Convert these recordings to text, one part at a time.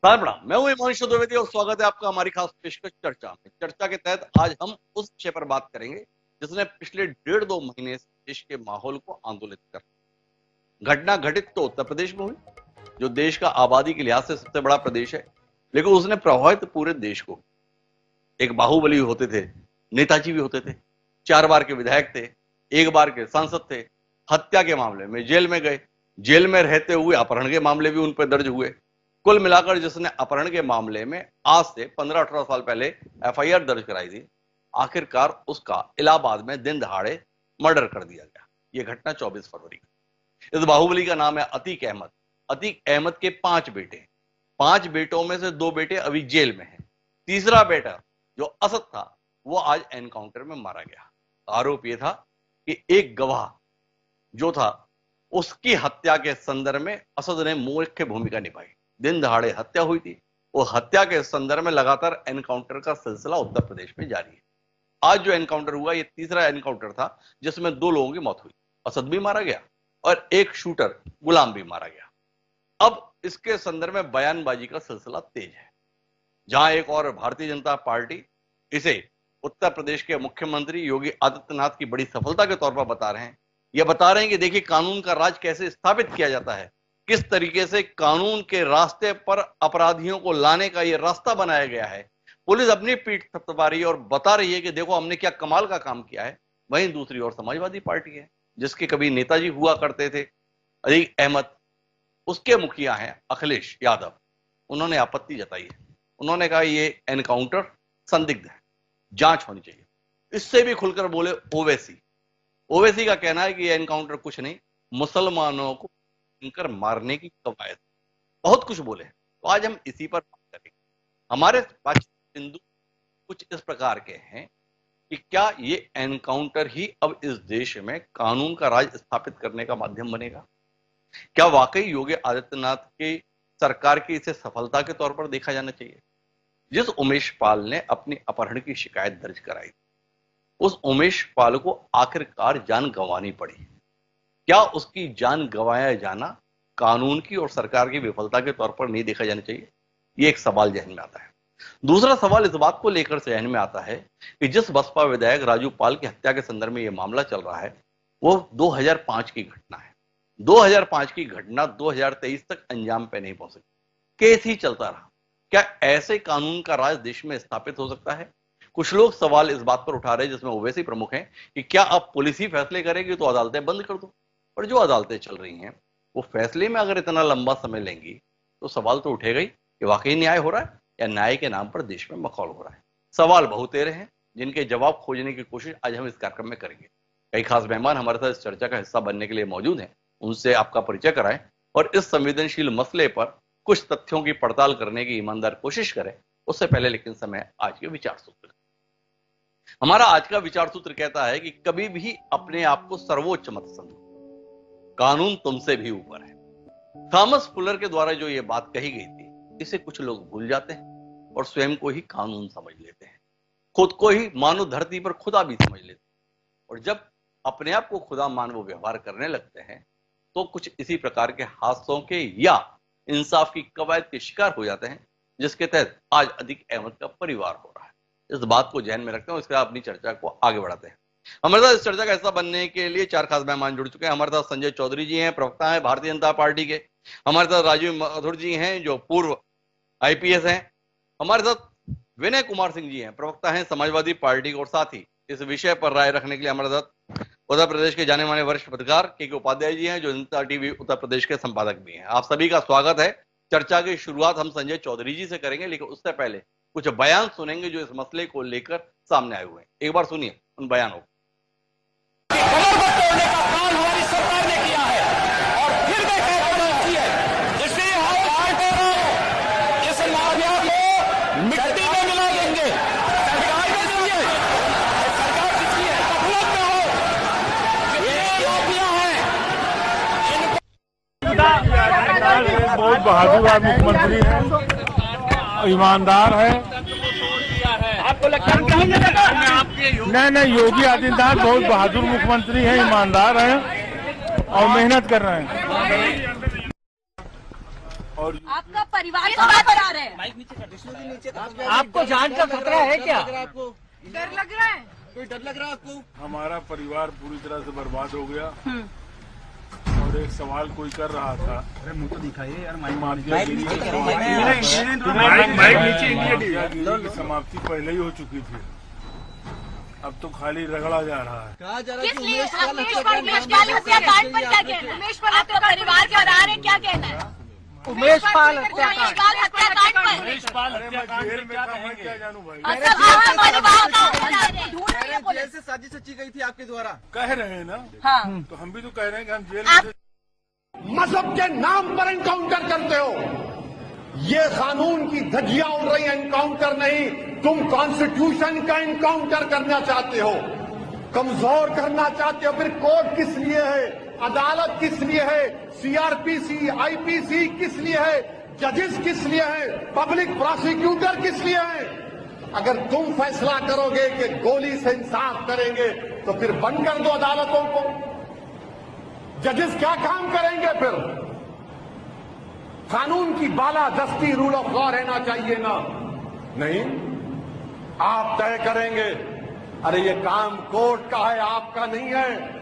प्रणाम। मैं हूं हिमांशु द्विवेदी और स्वागत है आपका हमारी खास पेशकश चर्चा में। चर्चा के तहत आज हम उस विषय पर बात करेंगे जिसने पिछले 1.5-2 महीने से देश के माहौल को आंदोलित कर घटना घटित तो उत्तर प्रदेश में हुई, जो देश का आबादी के लिहाज से सबसे बड़ा प्रदेश है, लेकिन उसने प्रभावित पूरे देश को। एक बाहुबली होते थे, नेताजी भी होते थे, 4 बार के विधायक थे, 1 बार के सांसद थे, हत्या के मामले में जेल में गए, जेल में रहते हुए अपहरण के मामले भी उन पर दर्ज हुए। कुल मिलाकर जिसने अपहरण के मामले में आज से 15-18 साल पहले एफआईआर दर्ज कराई थी, आखिरकार उसका इलाहाबाद में दिन दहाड़े मर्डर कर दिया गया। यह घटना 24 फरवरी की। इस बाहुबली का नाम है अतीक अहमद। अतीक अहमद के 5 बेटे, 5 बेटों में से 2 बेटे अभी जेल में हैं। तीसरा बेटा जो असद था वो आज एनकाउंटर में मारा गया। आरोप यह था कि एक गवाह जो था उसकी हत्या के संदर्भ में असद ने मुख्य भूमिका निभाई। दिन दहाड़े हत्या हुई थी। वो हत्या के संदर्भ में लगातार एनकाउंटर का सिलसिला उत्तर प्रदेश में जारी है। आज जो एनकाउंटर हुआ ये तीसरा एनकाउंटर था जिसमें 2 लोगों की मौत हुई। असद भी मारा गया और एक शूटर गुलाम भी मारा गया। अब इसके संदर्भ में बयानबाजी का सिलसिला तेज है। जहां एक और भारतीय जनता पार्टी इसे उत्तर प्रदेश के मुख्यमंत्री योगी आदित्यनाथ की बड़ी सफलता के तौर पर बता रहे हैं। यह बता रहे हैं कि देखिए कानून का राज कैसे स्थापित किया जाता है, किस तरीके से कानून के रास्ते पर अपराधियों को लाने का यह रास्ता बनाया गया है। पुलिस अपनी पीठ थपथपा रही है और बता रही है कि देखो हमने क्या कमाल का काम किया है। वहीं दूसरी ओर समाजवादी पार्टी है जिसके कभी नेताजी हुआ करते थे अतीक अहमद, उसके मुखिया हैं अखिलेश यादव। उन्होंने आपत्ति जताई है। उन्होंने कहा ये एनकाउंटर संदिग्ध है, जांच होनी चाहिए। इससे भी खुलकर बोले ओवैसी का कहना है कि यह एनकाउंटर कुछ नहीं, मुसलमानों को कर मारने की कवायद। बहुत कुछ बोले। तो आज हम इसी पर बात करेंगे। हमारे बिंदु कुछ इस प्रकार के हैं कि क्या ये एनकाउंटर ही अब इस देश में कानून का राज स्थापित करने का माध्यम बनेगा? क्या वाकई योगी आदित्यनाथ की सरकार की इसे सफलता के तौर पर देखा जाना चाहिए? जिस उमेश पाल ने अपनी अपहरण की शिकायत दर्ज कराई, उस उमेश पाल को आखिरकार जान गंवानी पड़ी। क्या उसकी जान गंवाया जाना कानून की और सरकार की विफलता के तौर पर नहीं देखा जाना चाहिए? यह एक सवाल जहन में आता है। दूसरा सवाल इस बात को लेकर जहन में आता है कि जिस बसपा विधायक राजू पाल की हत्या के संदर्भ में यह मामला चल रहा है वो 2005 की घटना है। 2005 की घटना 2023 तक अंजाम पे नहीं पहुंच सकी, केस ही चलता रहा। क्या ऐसे कानून का राज देश में स्थापित हो सकता है? कुछ लोग सवाल इस बात पर उठा रहे हैं, जिसमें ओवैसी प्रमुख हैं, कि क्या अब पुलिस ही फैसले करेगी तो अदालतें बंद कर दो। और जो अदालतें चल रही हैं वो फैसले में अगर इतना लंबा समय लेंगी तो सवाल तो उठेगा ही कि वाकई न्याय हो रहा है या न्याय के नाम पर देश में मखौल हो रहा है। सवाल बहुतेरे हैं जिनके जवाब खोजने की कोशिश आज हम इस कार्यक्रम में करेंगे। कई खास मेहमान हमारे साथ इस चर्चा का हिस्सा बनने के लिए मौजूद हैं। उनसे आपका परिचय कराएं और इस संवेदनशील मसले पर कुछ तथ्यों की पड़ताल करने की ईमानदार कोशिश करें। उससे पहले लेकिन समय आज के विचार सूत्र। हमारा आज का विचार सूत्र कहता है कि कभी भी अपने आप को सर्वोच्च मत समझो, कानून तुमसे भी ऊपर है। थॉमस फुलर के द्वारा जो यह बात कही गई थी, इसे कुछ लोग भूल जाते हैं और स्वयं को ही कानून समझ लेते हैं, खुद को ही मानव धरती पर खुदा भी समझ लेते हैं। और जब अपने आप को खुदा मान वो व्यवहार करने लगते हैं तो कुछ इसी प्रकार के हादसों के या इंसाफ की कवायद के शिकार हो जाते हैं, जिसके तहत आज अतीक अहमद का परिवार हो रहा है। इस बात को ध्यान में रखते हैं, इसके बाद अपनी चर्चा को आगे बढ़ाते हैं। हमारे साथ इस चर्चा का हिस्सा बनने के लिए 4 खास मेहमान जुड़ चुके हैं। हमारे साथ संजय चौधरी जी हैं, प्रवक्ता हैं भारतीय जनता पार्टी के। हमारे साथ राजीव माथुर जी हैं जो पूर्व आईपीएस हैं। हमारे साथ विनय कुमार सिंह जी हैं, प्रवक्ता हैं समाजवादी पार्टी के। और साथ ही इस विषय पर राय रखने के लिए हमारे साथ उत्तर प्रदेश के जाने माने वरिष्ठ पत्रकार के उपाध्याय जी हैं जो जनता टीवी उत्तर प्रदेश के संपादक भी हैं। आप सभी का स्वागत है। चर्चा की शुरुआत हम संजय चौधरी जी से करेंगे, लेकिन उससे पहले कुछ बयान सुनेंगे जो इस मसले को लेकर सामने आए हुए हैं। एक बार सुनिए उन बयानों को। कमर को तोड़ने का काम हमारी सरकार ने किया है और फिर है, इसलिए इस माफिया को मिट्टी में मिला देंगे। सरकार में चाहिए, सरकार किसकी है? गफलत में हो, ये माफिया है। बहुत बहादुर मुख्यमंत्री है, ईमानदार है। आपको लगता है नहीं, योगी आदित्यनाथ बहुत बहादुर मुख्यमंत्री है, ईमानदार है और मेहनत कर रहे हैं। और आपका परिवार कहाँ पर आ रहे हैं? आपको जान का खतरा है क्या? डर लग रहा है? कोई डर लग रहा है आपको? हमारा परिवार पूरी तरह से बर्बाद हो गया। और एक सवाल कोई कर रहा था, अरे मुंह तो दिखाइए यार, माइक की समाप्ति पहले ही हो चुकी थी, अब तो खाली रगड़ा जा रहा है। कहा जा रहा है किस कि लिए? उमेश उमेश पाल हत्याकांड पर क्या कहना है? उमेश पाल आपका परिवार के बता रहे क्या कहना है? उमेश पाल हत्याकांड पर उमेश पाल हत्याकांड में क्या कहेंगे? क्या जानू भाई, मतलब आप परिवार का ढूंढ रही है जेल पुलिस। से साजिश रची गई थी आपके द्वारा। कह रहे हैं ना, हाँ, तो हम भी तो कह रहे हैं कि हम जेल में मजहब के नाम पर एनकाउंटर करते हो। ये कानून की धज्जियां उड़ रही है, एनकाउंटर नहीं। तुम कॉन्स्टिट्यूशन का एनकाउंटर करना चाहते हो, कमजोर करना चाहते हो। फिर कोर्ट किस लिए है? अदालत किस लिए है? सीआरपीसी, आईपीसी किस लिए है? जजेस किस लिए है? पब्लिक प्रोसिक्यूटर किस लिए है? अगर तुम फैसला करोगे कि गोली से इंसाफ करेंगे तो फिर बंद कर दो अदालतों को। जजेस क्या काम करेंगे फिर? कानून की बालादस्ती, रूल ऑफ लॉ रहना चाहिए ना? नहीं, आप तय करेंगे। अरे ये काम कोर्ट का है, आपका नहीं है।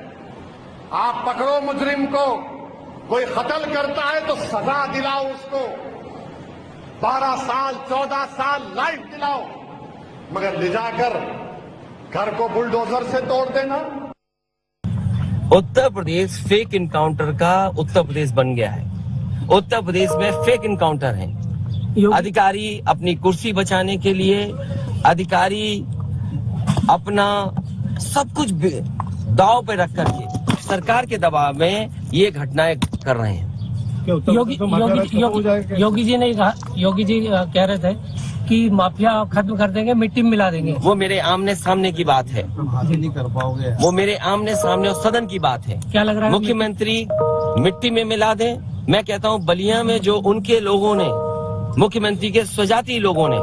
आप पकड़ो मुजरिम को, कोई कत्ल करता है तो सजा दिलाओ उसको, 12 साल 14 साल लाइफ दिलाओ, मगर ले जाकर घर को बुलडोजर से तोड़ देना। उत्तर प्रदेश फेक इनकाउंटर का उत्तर प्रदेश बन गया है। उत्तर प्रदेश में फेक इनकाउंटर है। अधिकारी अपनी कुर्सी बचाने के लिए, अधिकारी अपना सब कुछ दांव पे रख करके सरकार के दबाव में ये घटनाएं कर रहे हैं। योगी जी ने कहा, योगी जी कह रहे थे कि माफिया खत्म कर देंगे, मिट्टी में मिला देंगे। वो मेरे आमने सामने की बात है, नहीं कर पाओगे। वो मेरे आमने सामने और सदन की बात है। क्या लग रहा है? मुख्यमंत्री मिट्टी में मिला दे। मैं कहता हूँ बलिया में जो उनके लोगों ने, मुख्यमंत्री के स्वजाति लोगों ने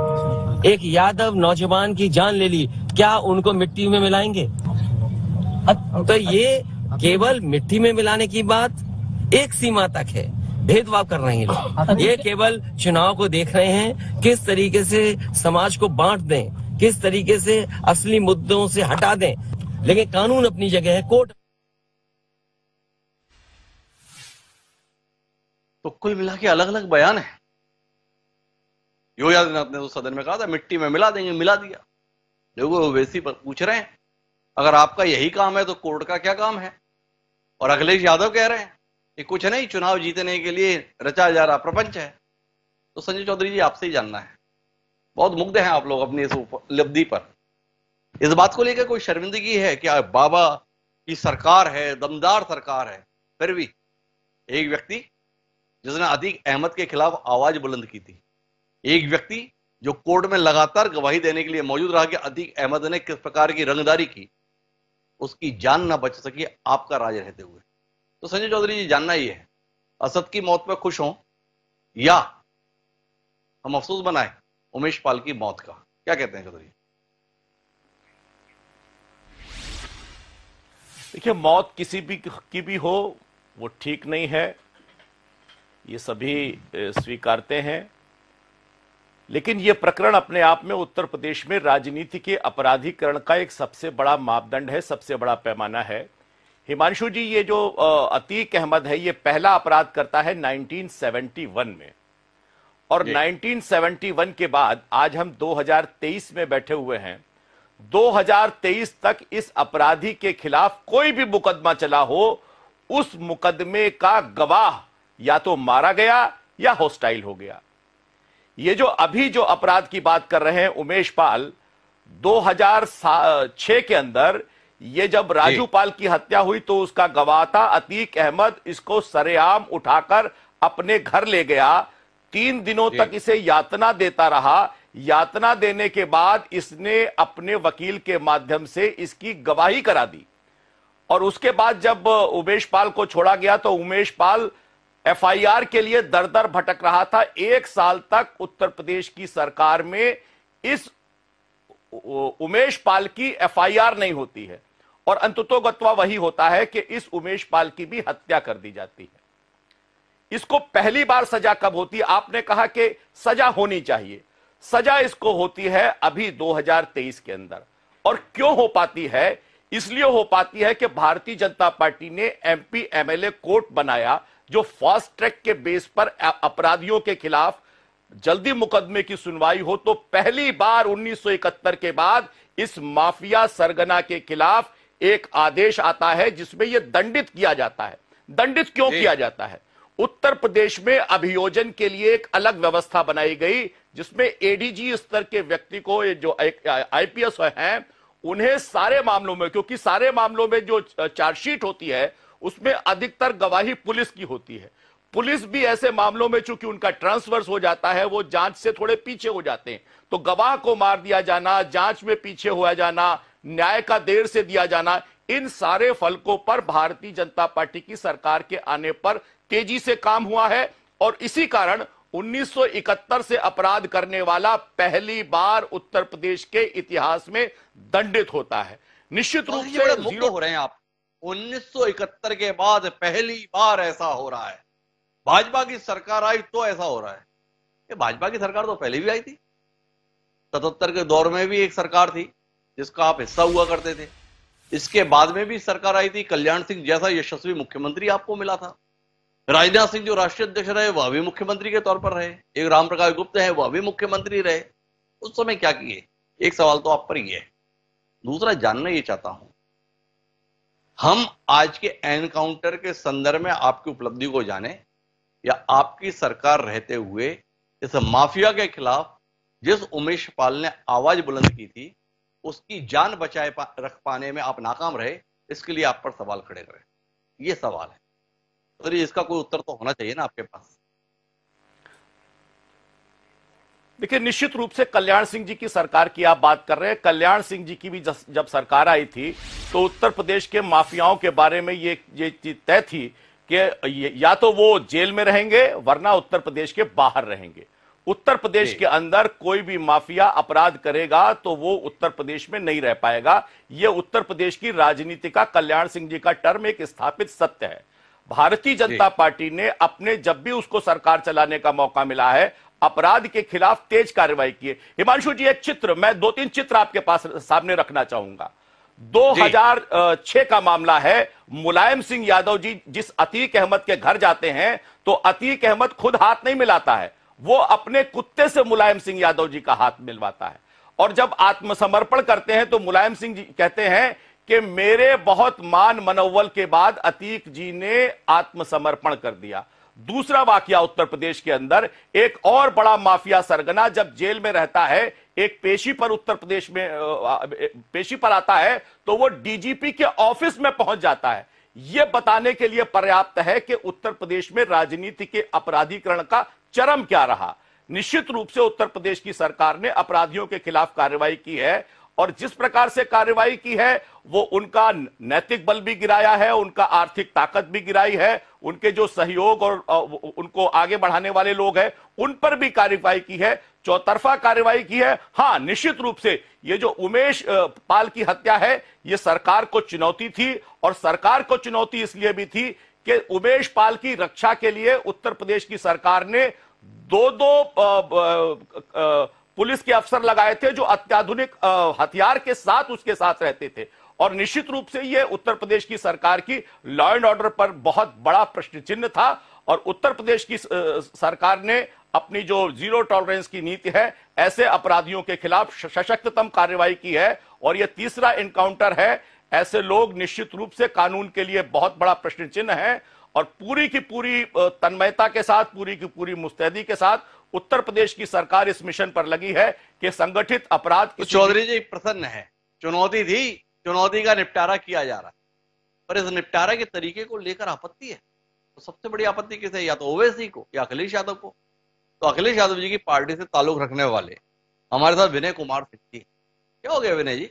एक यादव नौजवान की जान ले ली, क्या उनको मिट्टी में मिलाएंगे? तो ये केवल मिट्टी में मिलाने की बात एक सीमा तक है। भेदभाव कर रहे हैं लोग। ये केवल चुनाव को देख रहे हैं, किस तरीके से समाज को बांट दें, किस तरीके से असली मुद्दों से हटा दें। लेकिन कानून अपनी जगह है, कोर्ट। तो कुल मिला के अलग अलग बयान है। योगी आदित्यनाथ ने तो सदन में कहा था मिट्टी में मिला देंगे, मिला दिया। लोग ओवैसी पर पूछ रहे हैं अगर आपका यही काम है तो कोर्ट का क्या काम है? और अखिलेश यादव कह रहे हैं कि कुछ नहीं, चुनाव जीतने के लिए रचा जा रहा प्रपंच है। तो संजय चौधरी जी, आपसे ही जानना है, बहुत मुग्ध हैं आप लोग अपनी इस उपलब्धि पर, इस बात को लेकर कोई शर्मिंदगी है क्या? बाबा की सरकार है, दमदार सरकार है, फिर भी एक व्यक्ति जिसने अतीक अहमद के खिलाफ आवाज बुलंद की थी, एक व्यक्ति जो कोर्ट में लगातार गवाही देने के लिए मौजूद रहा कि अतीक अहमद ने किस प्रकार की रंगदारी की, उसकी जान ना बच सकी आपका राज रहते हुए। तो संजय चौधरी जी, जानना ही है, असद की मौत पर खुश हों या हम अफसोस बनाए उमेश पाल की मौत का? क्या कहते हैं चौधरी? देखिए, मौत किसी भी की भी हो वो ठीक नहीं है, ये सभी स्वीकारते हैं। लेकिन ये प्रकरण अपने आप में उत्तर प्रदेश में राजनीति के अपराधीकरण का एक सबसे बड़ा मापदंड है, सबसे बड़ा पैमाना है। हिमांशु जी, ये जो अतीक अहमद है, ये पहला अपराध करता है 1971 में, और 1971 के बाद आज हम 2023 में बैठे हुए हैं। 2023 तक इस अपराधी के खिलाफ कोई भी मुकदमा चला हो, उस मुकदमे का गवाह या तो मारा गया या हॉस्टाइल हो गया। ये जो अभी जो अपराध की बात कर रहे हैं उमेश पाल, 2006 के अंदर ये जब राजू पाल की हत्या हुई तो उसका गवाह था अतीक अहमद, इसको सरेआम उठाकर अपने घर ले गया। 3 दिनों तक इसे यातना देता रहा। यातना देने के बाद इसने अपने वकील के माध्यम से इसकी गवाही करा दी, और उसके बाद जब उमेश पाल को छोड़ा गया तो उमेश पाल एफआईआर के लिए दर दर भटक रहा था। 1 साल तक उत्तर प्रदेश की सरकार में इस उमेश पाल की एफआईआर नहीं होती है, और अंततोगत्वा वही होता है कि इस उमेश पाल की भी हत्या कर दी जाती है। इसको पहली बार सजा कब होती है? आपने कहा कि सजा होनी चाहिए, सजा इसको होती है अभी 2023 के अंदर। और क्यों हो पाती है? इसलिए हो पाती है कि भारतीय जनता पार्टी ने एमपी एमएलए कोर्ट बनाया जो फास्ट ट्रैक के बेस पर अपराधियों के खिलाफ जल्दी मुकदमे की सुनवाई हो। तो पहली बार 1971 के बाद इस माफिया सरगना के खिलाफ एक आदेश आता है जिसमें यह दंडित किया जाता है। दंडित क्यों किया जाता है? उत्तर प्रदेश में अभियोजन के लिए एक अलग व्यवस्था बनाई गई जिसमें एडीजी स्तर के व्यक्ति को, जो आईपीएस हैं, उन्हें सारे मामलों में, क्योंकि सारे मामलों में जो चार्जशीट होती है उसमें अधिकतर गवाही पुलिस की होती है। पुलिस भी ऐसे मामलों में चूंकि उनका ट्रांसफर हो जाता है, वो जांच से थोड़े पीछे हो जाते हैं, तो गवाह को मार दिया जाना, जांच में पीछे हो जाना, न्याय का देर से दिया जाना, इन सारे फलकों पर भारतीय जनता पार्टी की सरकार के आने पर तेजी से काम हुआ है। और इसी कारण 1971 से अपराध करने वाला पहली बार उत्तर प्रदेश के इतिहास में दंडित होता है। निश्चित रूप से मुक्त हो रहे हैं आप। 1971 के बाद पहली बार ऐसा हो रहा है। भाजपा की सरकार आई तो ऐसा हो रहा है। ये भाजपा की सरकार तो पहले भी आई थी। 77 के दौर में भी एक सरकार थी जिसका आप हिस्सा हुआ करते थे। इसके बाद में भी सरकार आई थी। कल्याण सिंह जैसा यशस्वी मुख्यमंत्री आपको मिला था। राजनाथ सिंह जो राष्ट्रीय अध्यक्ष रहे वह भी मुख्यमंत्री के तौर पर रहे। एक राम प्रकाश गुप्त है वह भी मुख्यमंत्री रहे। उस समय क्या किए? एक सवाल तो आप पर ही है। दूसरा जानना ये चाहता हूं, हम आज के एनकाउंटर के संदर्भ में आपकी उपलब्धि को जाने या आपकी सरकार रहते हुए इस माफिया के खिलाफ जिस उमेश पाल ने आवाज बुलंद की थी उसकी जान बचाए रख पाने में आप नाकाम रहे, इसके लिए आप पर सवाल खड़े रहे। ये सवाल है, तो इसका कोई उत्तर तो होना चाहिए ना आपके पास। देखिए, निश्चित रूप से कल्याण सिंह जी की सरकार की आप बात कर रहे हैं। कल्याण सिंह जी की भी जब सरकार आई थी तो उत्तर प्रदेश के माफियाओं के बारे में ये चीज तय थी कि या तो वो जेल में रहेंगे वरना उत्तर प्रदेश के बाहर रहेंगे। उत्तर प्रदेश के अंदर कोई भी माफिया अपराध करेगा तो वो उत्तर प्रदेश में नहीं रह पाएगा। ये उत्तर प्रदेश की राजनीति का कल्याण सिंह जी का टर्म एक स्थापित सत्य है। भारतीय जनता पार्टी ने अपने जब भी उसको सरकार चलाने का मौका मिला है अपराध के खिलाफ तेज कार्रवाई की है। हिमांशु जी, एक चित्र, मैं 2-3 चित्र आपके पास सामने रखना चाहूंगा। 2006 का मामला है। मुलायम सिंह यादव जी जिस अतीक अहमद के घर जाते हैं तो अतीक अहमद खुद हाथ नहीं मिलाता है, वो अपने कुत्ते से मुलायम सिंह यादव जी का हाथ मिलवाता है। और जब आत्मसमर्पण करते हैं तो मुलायम सिंह जी कहते हैं कि मेरे बहुत मान मनोबल के बाद अतीक जी ने आत्मसमर्पण कर दिया। दूसरा वाकया उत्तर प्रदेश के अंदर, एक और बड़ा माफिया सरगना जब जेल में रहता है, एक पेशी पर उत्तर प्रदेश में पेशी पर आता है तो वो डीजीपी के ऑफिस में पहुंच जाता है। यह बताने के लिए पर्याप्त है कि उत्तर प्रदेश में राजनीति के अपराधीकरण का चरम क्या रहा। निश्चित रूप से उत्तर प्रदेश की सरकार ने अपराधियों के खिलाफ कार्रवाई की है और जिस प्रकार से कार्रवाई की है वो उनका नैतिक बल भी गिराया है, उनका आर्थिक ताकत भी गिराई है, उनके जो सहयोग और उनको आगे बढ़ाने वाले लोग हैं उन पर भी कार्रवाई की है, चौतरफा कार्रवाई की है। हां, निश्चित रूप से ये जो उमेश पाल की हत्या है ये सरकार को चुनौती थी और सरकार को चुनौती इसलिए भी थी कि उमेश पाल की रक्षा के लिए उत्तर प्रदेश की सरकार ने दो पुलिस के अफसर लगाए थे जो अत्याधुनिक हथियार के साथ उसके साथ रहते थे। और निश्चित रूप से यह उत्तर प्रदेश की सरकार की लॉ एंड ऑर्डर पर बहुत बड़ा प्रश्न चिन्ह था और उत्तर प्रदेश की सरकार ने अपनी जो जीरो टॉलरेंस की नीति है ऐसे अपराधियों के खिलाफ सशक्ततम कार्रवाई की है। और यह तीसरा एनकाउंटर है। ऐसे लोग निश्चित रूप से कानून के लिए बहुत बड़ा प्रश्न चिन्ह है और पूरी की पूरी तन्मयता के साथ, पूरी की पूरी मुस्तैदी के साथ उत्तर प्रदेश की सरकार इस मिशन पर लगी है कि संगठित अपराध। तो चौधरी जी प्रसन्न है, चुनौती थी, चुनौती का निपटारा किया जा रहा है, पर इस निपटारा के तरीके को लेकर आपत्ति है। तो सबसे बड़ी आपत्ति किसे? या तो ओवैसी को या अखिलेश यादव को। तो अखिलेश यादव जी की पार्टी से ताल्लुक रखने वाले हमारे साथ विनय कुमार सिंह जी, क्या हो गया विनय जी?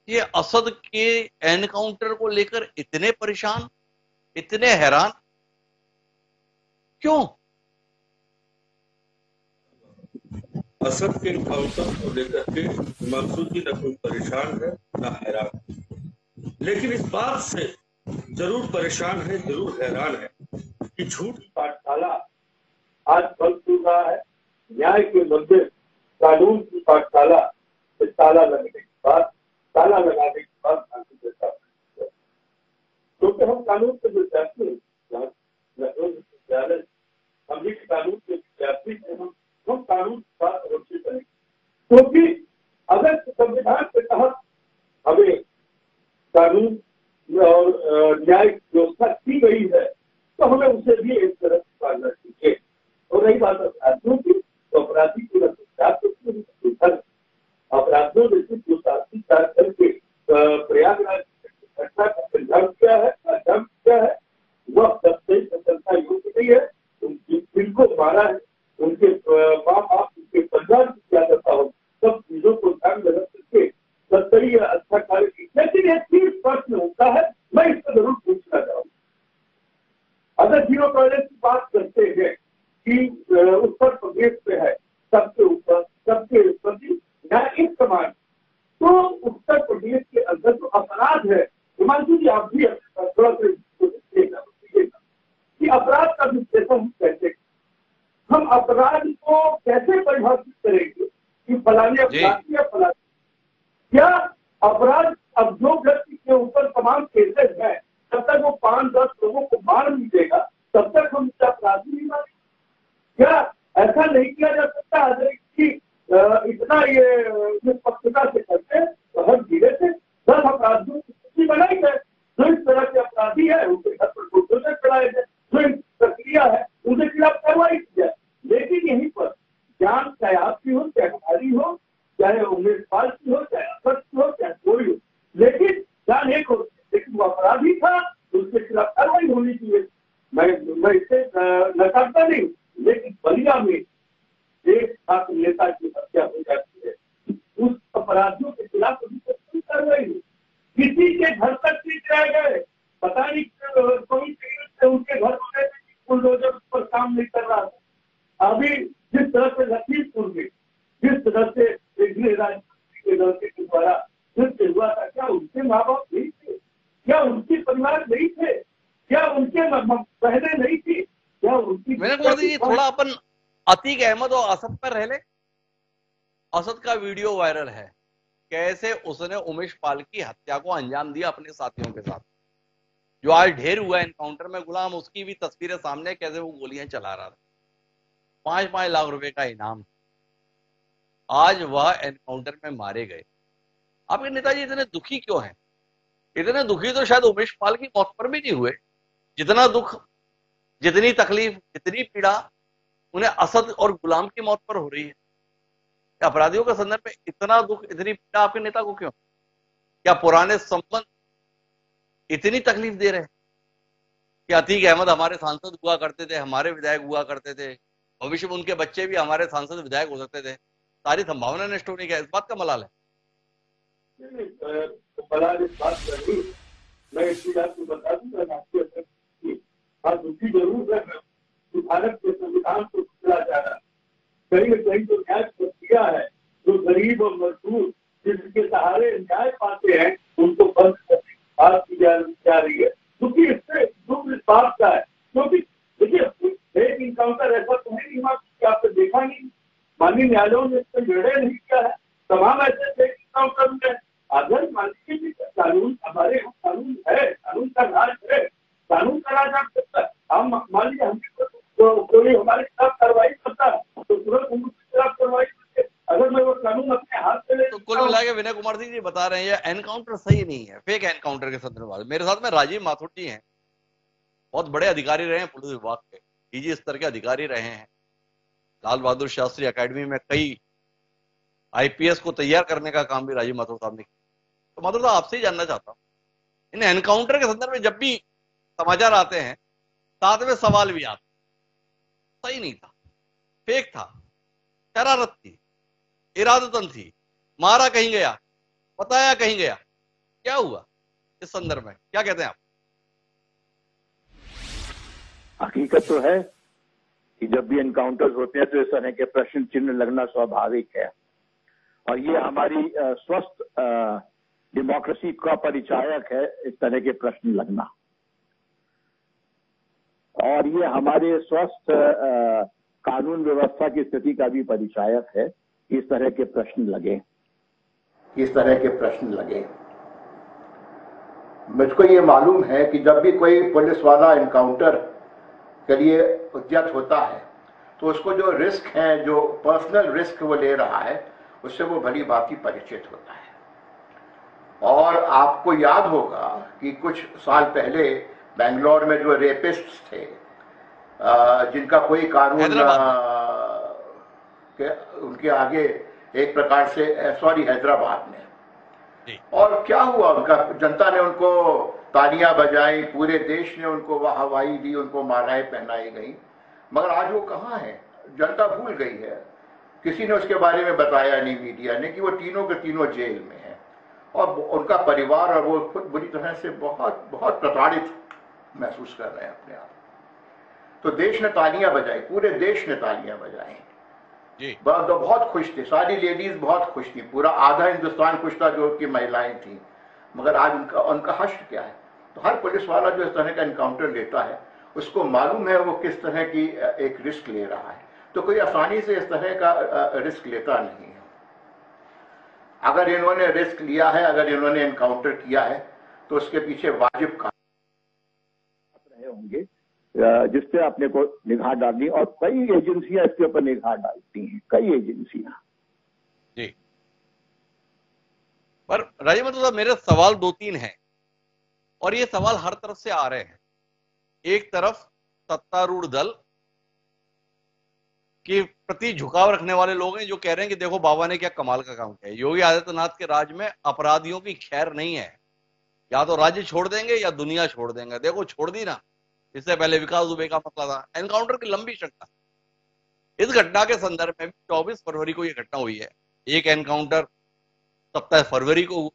ये असद के एनकाउंटर को लेकर इतने परेशान, इतने हैरान क्यों? असद के एनकाउंटर को लेकर के हिमांशु जी न कोई परेशान है न हैरान, लेकिन इस बात से जरूर परेशान है, जरूर हैरान है कि झूठ की पाठशाला आज फल फूल रहा है। न्याय के मंदिर कानून की पाठशाला से ताला लगाने के बाद क्योंकि हम कानून के विद्यार्थी लखनऊ विश्वविद्यालय हम भी कानून के विद्यार्थी हैं, हम कानून की बात अवश्य करेंगे, क्योंकि अगर संविधान के तहत हमें कानून और न्याय व्यवस्था की गई है तो हमें उसे भी एक तरह से पालना चाहिए। और रही बात अपराधियों की, तो अपराधी की अपराधियों ने पूछताछ करके प्रयागराज घटना का अंजाम किया है, वह सबसे प्रशंसा योग्य नहीं है। जिनको मारा है उनके माँ बाप, उनके परिवार की क्या दशा हो, सब चीजों को ध्यान में रख करके सत्तरी अच्छा कार्य की। लेकिन एक चीज प्रश्न होता है, मैं इस पर जरूर पूछना चाहूंगा। अगर जीरो टॉलरेंस की बात करते हैं कि उत्तर प्रदेश में है सबके ऊपर सबके प्रति न्याय एक समान, तो उत्तर प्रदेश के अंदर जो अपराध है, हिमांशु जी आप भी थोड़ा सा कि अपराध का विश्लेषण कैसे, हम अपराध को कैसे परिभाषित करेंगे कि फलाने अपराधी या फलाने, क्या अपराध अब जो व्यक्ति के ऊपर तमाम केसेस हैं तब तक वो 5-10 लोगों को मार नहीं देगा तब तक हम उसका अपराधी नहीं मानेंगे? क्या ऐसा नहीं किया जा सकता है कि इतना ये पक्षता से करते तो हर जिले से 10 अपराधियों की सूची बनाई जाए, जो इस तरह के अपराधी है उनके घर पर बुलडोजर चलाए जाए, जो इन प्रक्रिया है उनके खिलाफ कार्रवाई की जाए। लेकिन यहीं पर जान चाहे आपकी हो, चाहे हमारी हो, चाहे उमेश पाल की हो, चाहे असद की हो, चाहे कोई हो, लेकिन जान एक हो, लेकिन वो अपराधी था, उसके खिलाफ कार्रवाई होनी चाहिए। मैं इससे नकारता नहीं, लेकिन बलिया में एक छात्र नेता की हत्या हो जाती है, उस अपराधियों के खिलाफ अभी तक कोई कार्रवाई नहीं, किसी के घर तक नहीं जाए गए, पता नहीं कोई उनके घर में बुलडोजर उस पर काम नहीं कर रहा था। अभी जिस तरह से लखीमपुर में जिस तरह से गृह राज्य के लड़के के द्वारा कृत्य हुआ था, क्या उनके माँ बाप नहीं थे? क्या उनके परिवार नहीं थे? क्या उनके बहनें नहीं थी? क्या उनकी थोड़ा अपन अतीक अहमद और असद पर रह ले। असद का वीडियो वायरल है, कैसे उसने उमेश पाल की हत्या को अंजाम दिया अपने साथियों के साथ, जो आज ढेर हुआ एनकाउंटर में गुलाम, उसकी भी तस्वीरें सामने, कैसे वो गोलियां चला रहा था। 5-5 लाख रुपए का इनाम, आज वह एनकाउंटर में मारे गए। आपके नेताजी इतने दुखी क्यों हैं? इतने दुखी तो शायद उमेश पाल की मौत पर भी नहीं हुए, जितना दुख, जितनी तकलीफ, जितनी पीड़ा उन्हें असद और गुलाम की मौत पर हो रही है। अपराधियों के संदर्भ में इतना दुख, इतनी पीड़ा आपके नेता को क्यों? क्या पुराने संबंध इतनी तकलीफ दे रहे हैं कि अतीक अहमद हमारे सांसद हुआ करते थे, हमारे विधायक हुआ करते थे, भविष्य में उनके बच्चे भी हमारे सांसद विधायक हो सकते थे, सारी संभावना नष्ट होने का इस बात का मलाल है? मलाल इस बात का नहीं, मैं इसी बात को बता दूंगा, राष्ट्रीय अध्यक्ष दुखी जरूर है कि भारत के संविधान को टुकड़ा जा रहा है। कहीं न कहीं जो न्याय प्रक्रिया है, जो गरीब और मजदूर जिसके सहारे न्याय पाते हैं, उनको बंद करने की बात की जा रही है। क्योंकि इससे दुख इस बात का है, क्योंकि देखिए एक इनकाउंटर ऐसा तो है नहीं कि आपने देखा नहीं, माननीय न्यायालयों ने इसका निर्णय नहीं किया है, तमाम ऐसे इनकाउंटर में अगर मान लीजिए कानून हमारे यहाँ कानून है, कानून का राज है, कानून का राज आप सकता है। हम मान लीजिए हम कोई हमारे खिलाफ कार्रवाई करता है तो तुरंत उनके खिलाफ कार्रवाई करते, अगर मैं वो कानून अपने हाथ में ले। तो कुल मिला के विनय कुमार सिंह जी बता रहे हैं ये एनकाउंटर सही नहीं है, फेक एनकाउंटर के संदर्भ में। मेरे साथ में राजीव माथुर जी हैं, बहुत बड़े अधिकारी रहे हैं पुलिस विभाग के, डीजी स्तर के अधिकारी रहे हैं, लाल बहादुर शास्त्री अकेडमी में कई आईपीएस को तैयार करने का काम भी राजीव माथुर साहब ने किया। तो माथुर साहब आपसे ही जानना चाहता हूँ, इन एनकाउंटर के संदर्भ में जब भी समाचार आते हैं साथ में सवाल भी आते, सही नहीं था, फेक था, शरारत थी, इरादतन थी, मारा कहीं गया, बताया कहीं गया, क्या हुआ इस संदर्भ में क्या कहते हैं आप? हकीकत तो है कि जब भी एनकाउंटर्स होते हैं तो इस तरह के प्रश्न चिन्ह लगना स्वाभाविक है, और ये हमारी स्वस्थ डेमोक्रेसी का परिचायक है इस तरह के प्रश्न लगना। और ये हमारे स्वस्थ कानून व्यवस्था की स्थिति का भी परिचायक है। इस तरह के प्रश्न लगे। मुझको ये मालूम है कि जब भी कोई पुलिस वाला एनकाउंटर के लिए उद्यत होता है तो उसको जो रिस्क है, जो पर्सनल रिस्क वो ले रहा है, उससे वो भली भांति परिचित होता है। और आपको याद होगा कि कुछ साल पहले बेंगलोर में जो रेपिस्ट्स थे, जिनका कोई कानून उनके आगे एक प्रकार से हैदराबाद में, और क्या हुआ, उनका जनता ने उनको तालियां बजाई, पूरे देश ने उनको वाहवाही दी, उनको मालाएं पहनाई गई। मगर आज वो कहाँ है? जनता भूल गई है। किसी ने उसके बारे में बताया नहीं मीडिया ने कि वो तीनों के तीनों जेल में हैं और उनका परिवार और वो खुद बुरी तरह से बहुत बहुत प्रताड़ित महसूस कर रहे हैं अपने आप। तो देश ने तालियां बजाई, पूरे देश ने तालियां बजाई, बहुत खुश थे, सारी लेडीज बहुत खुश थी, पूरा आधा हिंदुस्तान खुश था जो कि महिलाएं थी। मगर आज उनका हश्र क्या है? तो हर पुलिस वाला जो इस तरह का एनकाउंटर लेता है उसको मालूम है वो किस तरह की एक रिस्क ले रहा है। तो कोई आसानी से इस तरह का रिस्क लेता नहीं है। अगर इन्होंने रिस्क लिया है, अगर इन्होंने एनकाउंटर किया है, तो उसके पीछे वाजिब कारण रहे होंगे जिससे अपने को निगाह डालनी, और कई एजेंसियां इसके ऊपर निगाह डालती हैं, कई एजेंसियां। जी, पर राजीव माथुर साहब, मेरे सवाल 2-3 हैं और ये सवाल हर तरफ से आ रहे हैं। एक तरफ सत्तारूढ़ दल के प्रति झुकाव रखने वाले लोग हैं जो कह रहे हैं कि देखो बाबा ने क्या कमाल का काम किया। योगी आदित्यनाथ के राज में अपराधियों की खैर नहीं है, या तो राज्य छोड़ देंगे या दुनिया छोड़ देंगे। देखो छोड़ दी ना, इससे पहले विकास दुबे का मसला था, एनकाउंटर की लंबी शंका। इस घटना के संदर्भ में 24 फरवरी को यह घटना हुई है। एक एनकाउंटर 27 फरवरी को हुआ,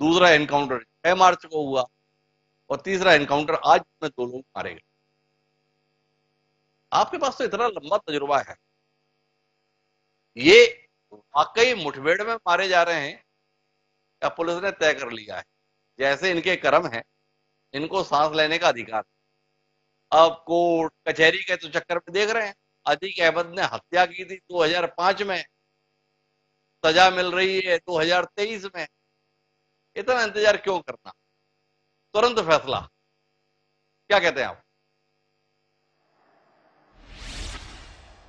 दूसरा एनकाउंटर 6 मार्च को हुआ और तीसरा एनकाउंटर आज में 2 लोग मारे गए। आपके पास तो इतना लंबा तजुर्बा है, ये वाकई मुठभेड़ में मारे जा रहे हैं या पुलिस ने तय कर लिया है? जैसे इनके कर्म है, इनको सांस लेने का अधिकार। अब कोर्ट कचहरी के तो चक्कर में देख रहे हैं, अतीक अहमद ने हत्या की थी 2005 में, सजा मिल रही है 2023 में। इतना इंतजार क्यों करना? तुरंत फैसला। क्या कहते हैं आप?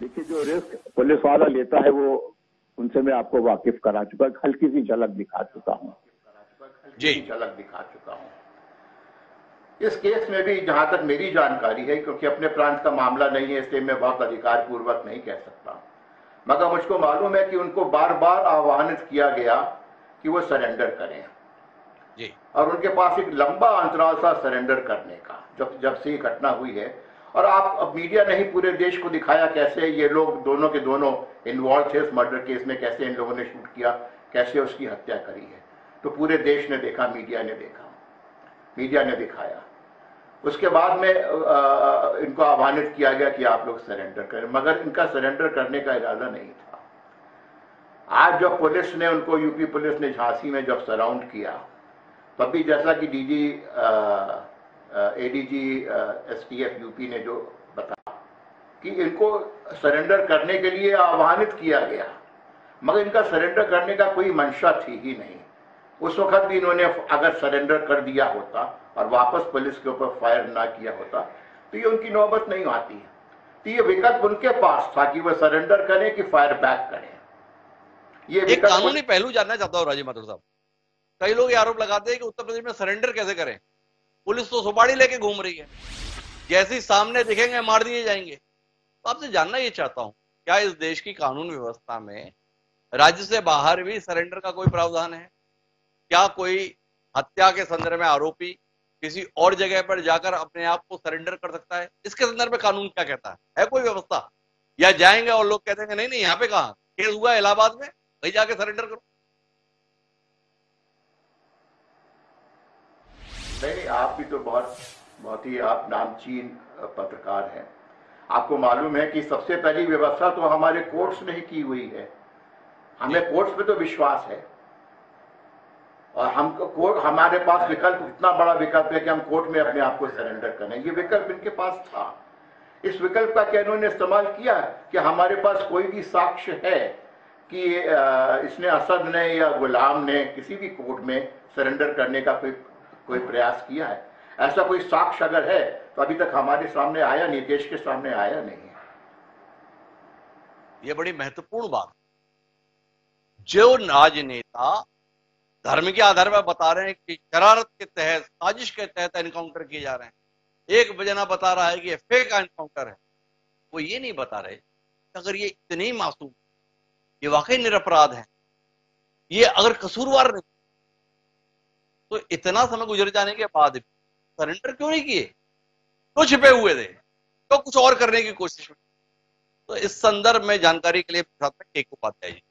देखिए, जो रिस्क पुलिस वाला लेता है वो उनसे मैं आपको वाकिफ करा चुका, हल्की सी झलक दिखा चुका हूं। इस केस में भी जहां तक मेरी जानकारी है, क्योंकि अपने प्रांत का मामला नहीं है इसलिए मैं बहुत अधिकार पूर्वक नहीं कह सकता, मगर मुझको मालूम है कि उनको बार बार आह्वानित किया गया कि वो सरेंडर करें जी। और उनके पास एक लंबा अंतराल था सरेंडर करने का, जब से ये घटना हुई है। और अब मीडिया ने ही पूरे देश को दिखाया कैसे ये लोग दोनों के दोनों इन्वॉल्व थे इस मर्डर केस में, कैसे इन लोगों ने शूट किया, कैसे उसकी हत्या करी है। तो पूरे देश ने देखा, मीडिया ने दिखाया। उसके बाद में इनको आह्वानित किया गया कि आप लोग सरेंडर करें, मगर इनका सरेंडर करने का इरादा नहीं था। आज जब पुलिस ने उनको, यूपी पुलिस ने झांसी में जब सराउंड किया, तब भी जैसा कि एडीजी एसटीएफ यूपी ने जो बताया कि इनको सरेंडर करने के लिए आह्वानित किया गया, मगर इनका सरेंडर करने का कोई मंशा थी ही नहीं। उस वक्त भी इन्होंने अगर सरेंडर कर दिया होता और वापस पुलिस के ऊपर फायर ना किया होता तो ये उनकी नौबत नहीं आती है। तो ये विकल्प उनके पास था कि वह सरेंडर करें कि फायर बैक करें। ये एक कानूनी पहलू जानना चाहता हूं राजीव माथुर साहब। कई लोग आरोप लगाते हैं कि उत्तर प्रदेश में सरेंडर कैसे करें, पुलिस तो सुपारी लेके घूम रही है, जैसे ही सामने दिखेंगे मार दिए जाएंगे। तो आपसे जानना ये चाहता हूं, क्या इस देश की कानून व्यवस्था में राज्य से बाहर भी सरेंडर का कोई प्रावधान है? क्या कोई हत्या के संदर्भ में आरोपी किसी और जगह पर जाकर अपने आप को सरेंडर कर सकता है? इसके संदर्भ में कानून क्या कहता है कोई व्यवस्था? या जाएंगे और लोग कहते हैं नहीं यहाँ पे कहां केस हुआ इलाहाबाद में, वही जाके सरेंडर करो? नहीं, आप भी तो बहुत ही आप नामचीन पत्रकार हैं। आपको मालूम है कि सबसे पहली व्यवस्था तो हमारे कोर्ट्स ने ही की हुई है। हमें कोर्ट्स पे तो विश्वास है और हमको कोर्ट, हमारे पास विकल्प, इतना बड़ा विकल्प है कि हम कोर्ट में अपने आप को सरेंडर करें, ये विकल्प इनके पास था। इस विकल्प का क्या इन्होंने इस्तेमाल किया कि हमारे पास कोई भी साक्ष्य है कि इसने, असद ने या गुलाम ने किसी भी कोर्ट में सरेंडर करने का कोई प्रयास किया है? ऐसा कोई साक्ष्य अगर है तो अभी तक हमारे सामने आया नहीं, देश के सामने आया नहीं है। यह बड़ी महत्वपूर्ण बात। जो राजनेता धर्म के आधार पर बता रहे हैं कि शरारत के तहत, साजिश के तहत एनकाउंटर किए जा रहे हैं, एक बजना बता रहा है कि ये फेक एनकाउंटर है, वो ये नहीं बता रहे अगर ये इतने ही मासूम, ये वाकई निरपराध है, ये अगर कसूरवार नहीं, तो इतना समय गुजर जाने के बाद भी सरेंडर क्यों नहीं किए? तो छिपे हुए थे, तो कुछ और करने की कोशिश में। तो इस संदर्भ में जानकारी के लिए साथ में के उपाध्याय जी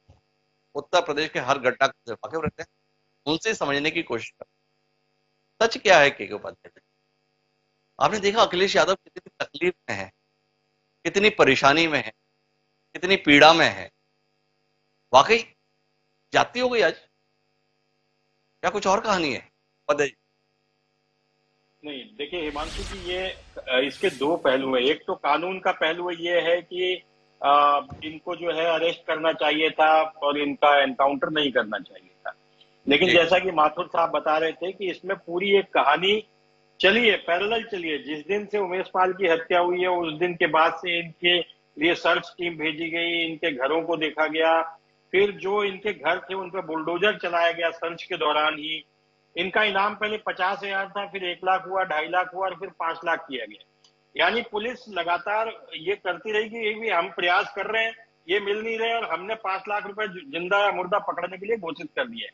उत्तर प्रदेश के हर घटना से वाकिफ रहते हैं, उनसे समझने की कोशिश करते हैं। सच क्या है के उपाध्याय जी? आपने देखा अखिलेश यादव कितनी तकलीफ में है, कितनी परेशानी में है, कितनी पीड़ा में है। वाकई जाती हो गई आज, क्या कुछ और कहानी है? बताइए। नहीं, देखिए हिमांशु जी, ये इसके दो पहलू है। एक तो कानून का पहलू ये है कि इनको जो है अरेस्ट करना चाहिए था और इनका एनकाउंटर नहीं करना चाहिए था। लेकिन जैसा कि माथुर साहब बता रहे थे कि इसमें पूरी एक कहानी चली है, पैरेलल चली है। जिस दिन से उमेश पाल की हत्या हुई है उस दिन के बाद से इनके लिए सर्च टीम भेजी गई, इनके घरों को देखा गया, फिर जो इनके घर थे उन पर बुलडोजर चलाया गया सर्च के दौरान ही। इनका इनाम पहले 50,000 था, फिर 1 लाख हुआ, 2.5 लाख हुआ और फिर 5 लाख किया गया। यानी पुलिस लगातार ये करती रही कि हम प्रयास कर रहे हैं, ये मिल नहीं रहे, और हमने 5 लाख रुपए जिंदा या मुर्दा पकड़ने के लिए घोषित कर दिए।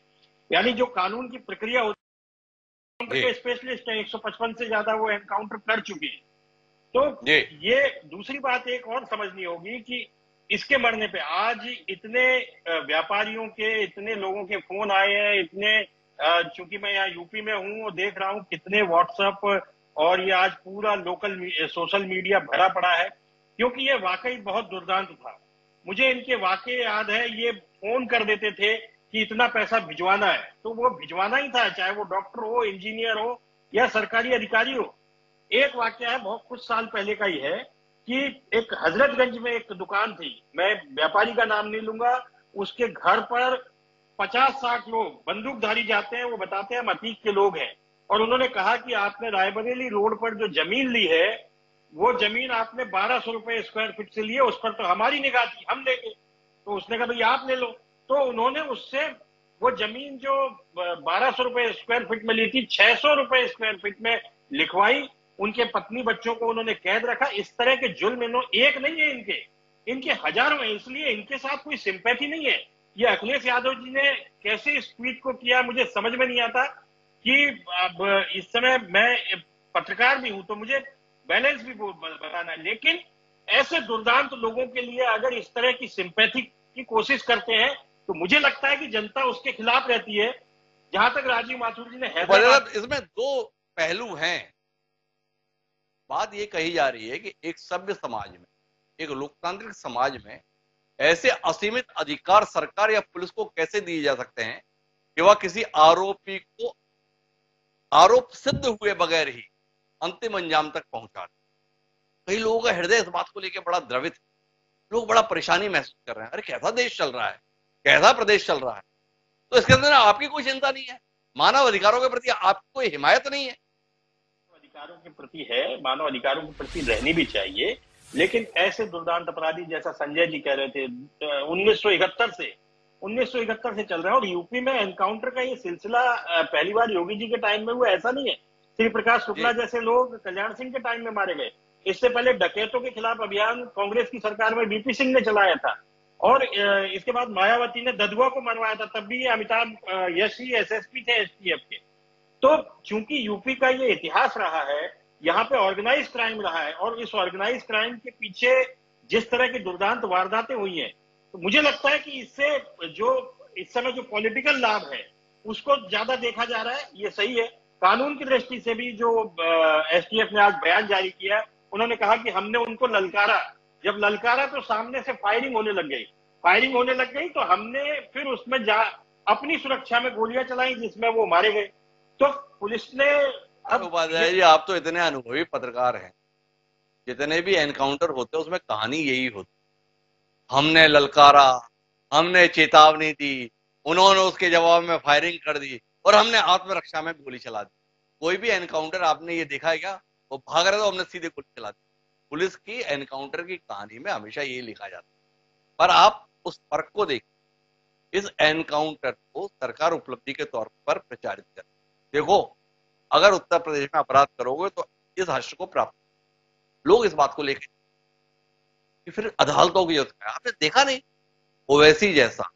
यानी जो कानून की प्रक्रिया होती है, स्पेशलिस्ट है, 155 से ज्यादा वो एनकाउंटर कर चुके हैं। तो ये दूसरी बात एक और समझनी होगी कि इसके मरने पे आज इतने व्यापारियों के, इतने लोगों के फोन आए हैं, इतने, चूंकि मैं यहाँ यूपी में हूँ और देख रहा हूँ कितने व्हाट्सएप और ये आज पूरा लोकल सोशल मीडिया भरा पड़ा है, क्योंकि ये वाकई बहुत दुर्दांत था। मुझे इनके वाकई याद है, ये फोन कर देते थे कि इतना पैसा भिजवाना है, तो वो भिजवाना ही था, चाहे वो डॉक्टर हो, इंजीनियर हो या सरकारी अधिकारी हो। एक वाकया है, बहुत कुछ साल पहले का ही है, कि एक हजरतगंज में एक दुकान थी, मैं व्यापारी का नाम नहीं लूंगा, उसके घर पर 50-60 लोग बंदूकधारी जाते हैं। वो बताते हैं हम अतीक के लोग हैं, और उन्होंने कहा कि आपने रायबरेली रोड पर जो जमीन ली है, वो जमीन आपने 1200 रुपए स्क्वायर फीट से ली है, उस पर तो हमारी निगाह थी, हम लेंगे। तो उसने कहा भाई आप ले लो। तो उन्होंने उससे वो जमीन जो 1200 रुपए स्क्वायर फीट में ली थी, 600 रुपए स्क्वायर फीट में लिखवाई। उनके पत्नी बच्चों को उन्होंने कैद रखा। इस तरह के जुल्म एक नहीं है, इनके हजारों है, इसलिए इनके साथ कोई सिंपैथी नहीं है। ये अखिलेश यादव जी ने कैसे इस ट्वीट को किया मुझे समझ में नहीं आता, कि अब इस समय मैं पत्रकार भी हूं तो मुझे बैलेंस भी बताना है, लेकिन ऐसे दुर्दांत लोगों के लिए अगर इस तरह की सिंपैथी की कोशिश करते हैं तो मुझे लगता है कि जनता उसके खिलाफ रहती है। जहां तक राजीव माथुर जी ने हैदराबाद, इसमें दो पहलू हैं। बात ये कही जा रही है कि एक सभ्य समाज में, एक लोकतांत्रिक समाज में ऐसे असीमित अधिकार सरकार या पुलिस को कैसे दिए जा सकते हैं कि वह किसी आरोपी को आरोप सिद्ध हुए बगैर ही अंतिम अंजाम तक पहुंचा दे। कई लोगों का हृदय इस बात को लेकर बड़ा द्रवित है, लोग बड़ा परेशानी महसूस कर रहे हैं। अरे कैसा देश चल रहा है, कैसा प्रदेश चल रहा है। तो इसके अंदर आपकी कोई चिंता नहीं है, मानव अधिकारों के प्रति आपकी कोई हिमायत नहीं है? अधिकारों के प्रति है, मानव अधिकारों के प्रति रहनी भी चाहिए, लेकिन ऐसे दुर्दांत अपराधी जैसा संजय जी कह रहे थे 1971 से चल रहा है। और यूपी में एनकाउंटर का ये सिलसिला पहली बार योगी जी के टाइम में हुआ, ऐसा नहीं है। श्री प्रकाश शुक्ला जैसे लोग कल्याण सिंह के टाइम में मारे गए। इससे पहले डकैतों के खिलाफ अभियान कांग्रेस की सरकार में बीपी सिंह ने चलाया था, और इसके बाद मायावती ने ददुआ को मरवाया था, तब भी ये अमिताभ यश ही एसएसपी थे एसटीएफ के। तो चूंकि यूपी का ये इतिहास रहा है, यहाँ पे ऑर्गेनाइज क्राइम रहा है, और इस ऑर्गेनाइज क्राइम के पीछे जिस तरह की दुर्दांत वारदातें हुई हैं, तो मुझे लगता है कि इससे जो इस समय जो पॉलिटिकल लाभ है उसको ज्यादा देखा जा रहा है। ये सही है। कानून की दृष्टि से भी जो एसटीएफ ने आज बयान जारी किया, उन्होंने कहा कि हमने उनको ललकारा। जब ललकारा तो सामने से फायरिंग होने लग गई तो हमने फिर उसमें अपनी सुरक्षा में गोलियां चलाई जिसमें वो मारे गए। तो पुलिस ने उपाध्याय जी, आप तो इतने अनुभवी पत्रकार हैं, जितने भी एनकाउंटर होते हैं उसमें कहानी यही होती, हमने ललकारा, हमने चेतावनी दी, उन्होंने उसके जवाब में फायरिंग कर दी और हमने आत्मरक्षा में गोली चला दी। कोई भी एनकाउंटर आपने ये देखा है क्या? वो भाग रहे तो हमने सीधे गोली चला दी। पुलिस की एनकाउंटर की कहानी में हमेशा ये लिखा जाता है। पर आप उस फर्क को देखिए, इस एनकाउंटर को सरकार उपलब्धि के तौर पर प्रचारित कर, देखो अगर उत्तर प्रदेश में अपराध करोगे तो इस हर्ष को प्राप्त, लोग इस बात को लेकर कि फिर अदालतों की जरूरत है। आपने देखा नहीं ओवैसी जैसा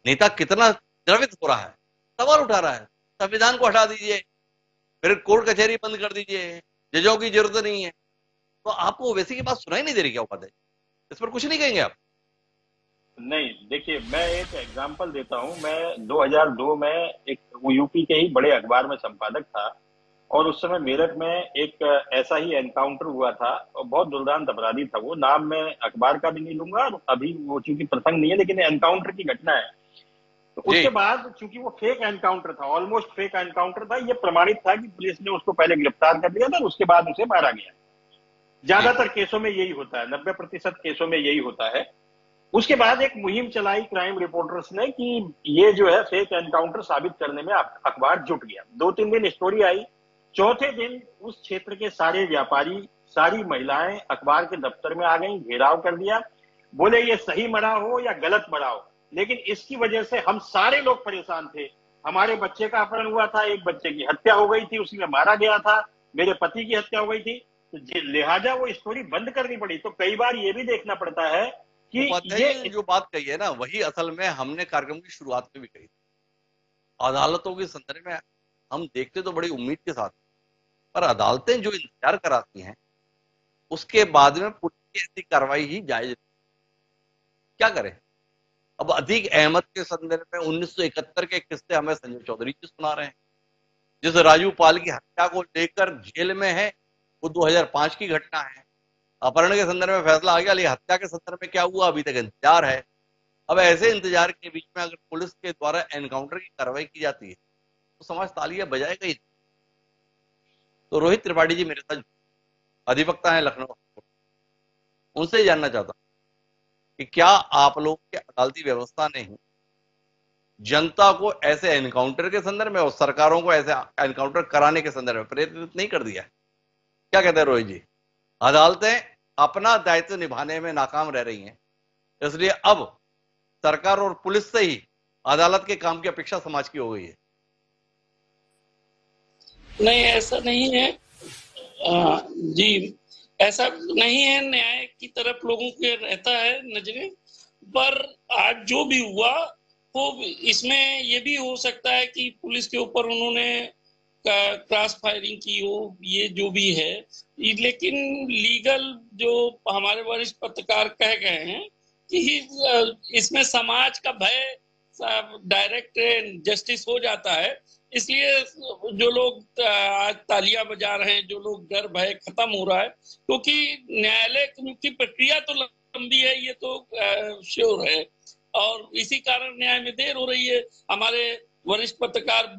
नेता कितना द्रवित हो रहा है, सवाल उठा रहा है, संविधान को हटा दीजिए, फिर कोर्ट कचहरी बंद कर दीजिए, जजों की जरूरत नहीं है। तो आपको ओवैसी की बात सुनाई नहीं दे रही क्या उपाध्याय? इस पर कुछ नहीं कहेंगे आप? नहीं, देखिए मैं एक एग्जांपल देता हूं। मैं 2002 में एक यूपी के ही बड़े अखबार में संपादक था और उस समय मेरठ में एक ऐसा ही एनकाउंटर हुआ था और बहुत दुर्दांत अपराधी था वो। नाम मैं अखबार का भी नहीं लूंगा, अभी वो चूंकि प्रसंग नहीं है, लेकिन एनकाउंटर की घटना है। तो उसके बाद चूंकि वो फेक एनकाउंटर था, ऑलमोस्ट फेक एनकाउंटर था, ये प्रमाणित था कि पुलिस ने उसको पहले गिरफ्तार कर लिया था और उसके बाद उसे मारा गया। ज्यादातर केसों में यही होता है, 90% केसों में यही होता है। उसके बाद एक मुहिम चलाई क्राइम रिपोर्टर्स ने कि ये जो है फेक एनकाउंटर साबित करने में अखबार जुट गया। 2-3 दिन स्टोरी आई, चौथे दिन उस क्षेत्र के सारे व्यापारी, सारी महिलाएं अखबार के दफ्तर में आ गई, घेराव कर दिया, बोले ये सही मरा हो या गलत मरा हो, लेकिन इसकी वजह से हम सारे लोग परेशान थे। हमारे बच्चे का अपहरण हुआ था, एक बच्चे की हत्या हो गई थी, उसमें मारा गया था, मेरे पति की हत्या हो गई थी, तो लिहाजा वो स्टोरी बंद करनी पड़ी। तो कई बार ये भी देखना पड़ता है कि ये जो बात कही है ना, वही असल में हमने कार्यक्रम की शुरुआत में भी कही। अदालतों के संदर्भ में हम देखते तो बड़ी उम्मीद के साथ, पर अदालतें जो इंतजार कराती हैं उसके बाद में पुलिस की ऐसी कार्रवाई ही जायज। क्या करें? अब अतीक अहमद के संदर्भ में 1971 के किस्से हमें संजय चौधरी जी सुना रहे हैं। जिस राजू पाल की हत्या को लेकर जेल में है वो 2005 की घटना है। अपहरण के संदर्भ में फैसला आ गया, लेकिन हत्या के संदर्भ में क्या हुआ अभी तक इंतजार है। अब ऐसे इंतजार के बीच में अगर पुलिस के द्वारा एनकाउंटर की कार्रवाई की जाती है तो समाज तालियां बजाएगा ही। तो रोहित त्रिपाठी जी मेरे साथ अधिवक्ता हैं लखनऊ, उनसे जानना चाहता हूं कि क्या आप लोग के अदालती व्यवस्था ने ही जनता को ऐसे एनकाउंटर के संदर्भ में और सरकारों को ऐसे एनकाउंटर कराने के संदर्भ में प्रेरित नहीं कर दिया? क्या कहते हैं रोहित जी? अदालतें अपना दायित्व निभाने में नाकाम रह रही हैं, इसलिए अब सरकार और पुलिस से ही अदालत के काम की अपेक्षा समाज की हो गई है। नहीं, ऐसा नहीं है जी, ऐसा नहीं है। न्याय की तरफ लोगों के रहता है नजरें, पर आज जो भी हुआ वो इसमें ये भी हो सकता है कि पुलिस के ऊपर उन्होंने क्रॉस फायरिंग की हो, ये जो भी है। लेकिन लीगल जो हमारे वरिष्ठ पत्रकार कह गए हैं कि इसमें समाज का भय डायरेक्ट जस्टिस हो जाता है, इसलिए जो लोग आज तालियां बजा रहे हैं, जो लोग डर भय खत्म हो रहा है, क्योंकि न्यायालय की प्रक्रिया तो लंबी है, ये तो श्योर है, और इसी कारण न्याय में देर हो रही है। हमारे वरिष्ठ पत्रकार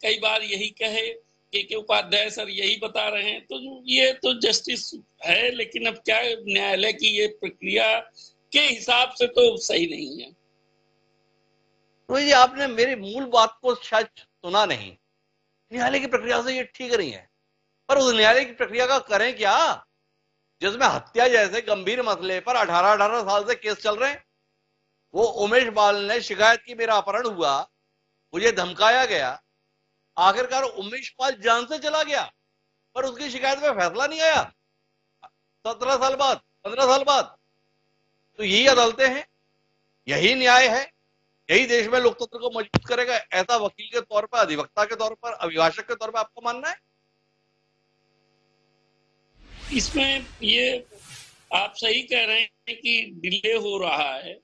कई बार यही कहे कि उपाध्याय सर यही बता रहे हैं, तो ये तो जस्टिस है, लेकिन अब क्या न्यायालय की ये प्रक्रिया के हिसाब से तो सही नहीं है। तो ये आपने मेरी मूल बात को शायद सुना नहीं। न्यायालय की प्रक्रिया से ये ठीक नहीं है, पर उस न्यायालय की प्रक्रिया का करें क्या जिसमें हत्या जैसे गंभीर मसले पर 18 साल से केस चल रहे हैं। वो उमेश बाल ने शिकायत की मेरा अपहरण हुआ, मुझे धमकाया गया, आखिरकार उमेश पाल जान से चला गया, पर उसकी शिकायत में फैसला नहीं आया 17 साल बाद, 15 साल बाद। तो यही अदालतें हैं, यही न्याय है, यही देश में लोकतंत्र को मजबूत करेगा, ऐसा वकील के तौर पर, अधिवक्ता के तौर पर, अभिभाषक के तौर पर आपको मानना है? इसमें ये आप सही कह रहे हैं कि डिले हो रहा है,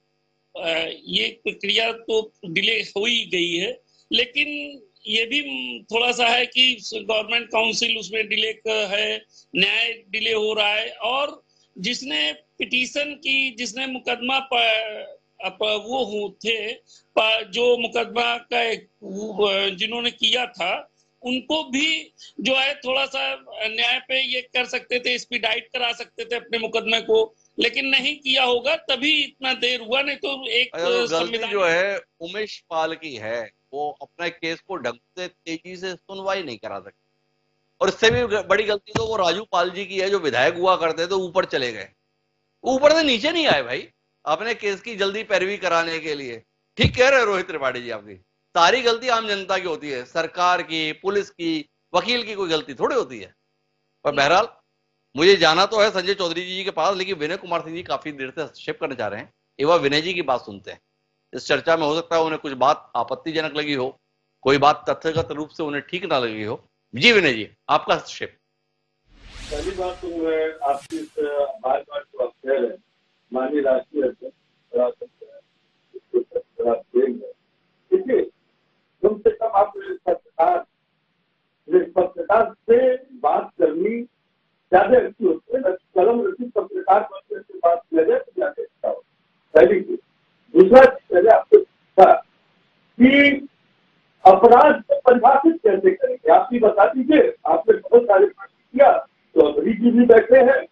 ये प्रक्रिया तो डिले हो ही गई है, लेकिन ये भी थोड़ा सा है कि गवर्नमेंट काउंसिल उसमें डिले है, न्याय डिले हो रहा है, और जिसने पिटीशन की, जिसने मुकदमा वो थे जो मुकदमा का जिन्होंने किया था, उनको भी जो है थोड़ा सा न्याय पे ये कर सकते थे, एक्सपीडाइट करा सकते थे अपने मुकदमे को, लेकिन नहीं किया होगा, तभी इतना देर हुआ। नहीं तो एक गलती जो है उमेश पाल की है, वो अपने केस को ढंग से तेजी से सुनवाई नहीं करा सकते। और इससे भी बड़ी गलती तो वो राजू पाल जी की है, जो विधायक हुआ करते थे, ऊपर चले गए, ऊपर से नीचे नहीं आए भाई अपने केस की जल्दी पैरवी कराने के लिए। ठीक कह रहे रोहित त्रिपाठी जी, आपकी सारी गलती आम जनता की होती है, सरकार की, पुलिस की, वकील की कोई गलती थोड़ी होती है। पर बहरहाल मुझे जाना तो है संजय चौधरी जी के पास, लेकिन विनय कुमार सिंह जी काफी देर से हस्तक्षेप करना चाह रहे हैं। एक बार विनय जी की बात सुनते हैं। इस चर्चा में हो सकता है उन्हें कुछ बात आपत्तिजनक लगी हो, कोई बात तथ्यगत रूप से उन्हें ठीक ना लगी हो। जी विनय जी, आपका हस्तक्षेप। पहली बात तो मैं आपकी बार बार जो आप कह रहे हैं, माननीय राष्ट्रीय अध्यक्ष देखिए, कम से कम आप पत्रकार से बात करनी ज्यादा अच्छी होती है। कलम रचित पत्रकार बनने से बात किया जाए तो ज्यादा अच्छा हो, पहली चीज। दूसरा चीज, पहले आपको पूछा कि अपराध को परिभाषित कैसे करेंगे, आप ही बता दीजिए। आपने बहुत सारे प्रश्न किया, चौधरी जी भी बैठे हैं,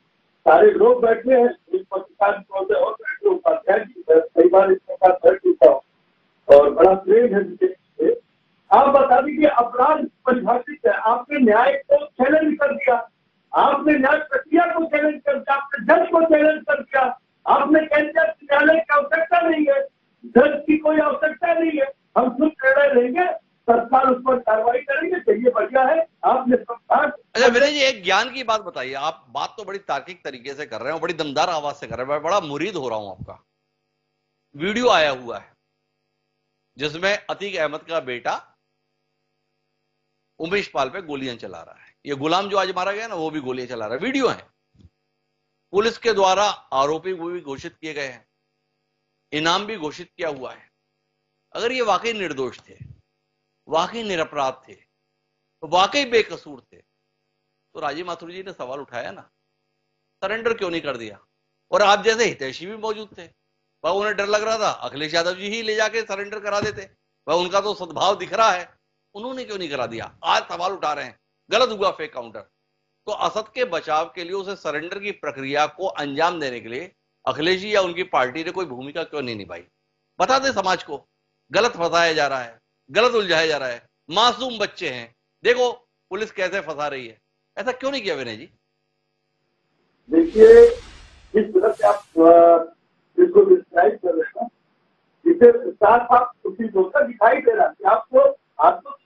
सारे लोग बैठे हैं, एक पत्रकार महोदय और बैठे, उपाध्याय जी कई बार इस प्रकार बैठ चुका हूँ और बड़ा प्रेम है मुझे। आप बता दीजिए अपराध परिभाषित है, आपने न्याय को चैलेंज कर दिया, आपने न्याय प्रक्रिया को चैलेंज कर दिया, आपने जज को चैलेंज कर दिया, आपने कह दिया न्यायालय की आवश्यकता नहीं है, जज की कोई आवश्यकता नहीं है, हम खुद निर्णय लेंगे, सरकार उस पर कार्रवाई करेंगे, चलिए बढ़िया है। आपने अच्छा विनय जी, एक ज्ञान की बात बताइए। आप बात तो बड़ी तार्किक तरीके से कर रहे हैं, बड़ी दमदार आवाज से कर रहे हैं, मैं बड़ा मुरीद हो रहा हूं आपका। वीडियो आया हुआ है जिसमें अतीक अहमद का बेटा उमेश पाल पे गोलियां चला रहा है। ये गुलाम जो आज मारा गया ना, वो भी गोलियां चला रहा है। वीडियो है, पुलिस के द्वारा आरोपी वो भी घोषित किए गए हैं, इनाम भी घोषित किया हुआ है। अगर ये वाकई निर्दोष थे, वाकई निरपराध थे, तो वाकई बेकसूर थे, तो राजीव माथुर जी ने सवाल उठाया ना, सरेंडर क्यों नहीं कर दिया? और आप जैसे हितैषी भी मौजूद थे, वह उन्हें डर लग रहा था अखिलेश यादव जी ही ले जाके सरेंडर करा देते, वह उनका तो सद्भाव दिख रहा है, उन्होंने क्यों नहीं करा दिया? आज सवाल उठा रहे हैं, गलत हुआ फेक काउंटर। तो असद के बचाव के लिए उसे सरेंडर की प्रक्रिया को अंजाम देने के लिए अखिलेश जी या उनकी पार्टी ने कोई भूमिका क्यों नहीं निभाई? बता दे समाज को, गलत फंसाया जा रहा है, गलत उलझाया जा रहा है, मासूम बच्चे हैं, देखो पुलिस कैसे फंसा रही है। ऐसा क्यों नहीं किया विनय जी? देखिए, जिस तरह से आप इसको डिस्क्राइब कर रहे हैं, इसे साथ आप कुछ होता दिखाई दे रहा है। आपको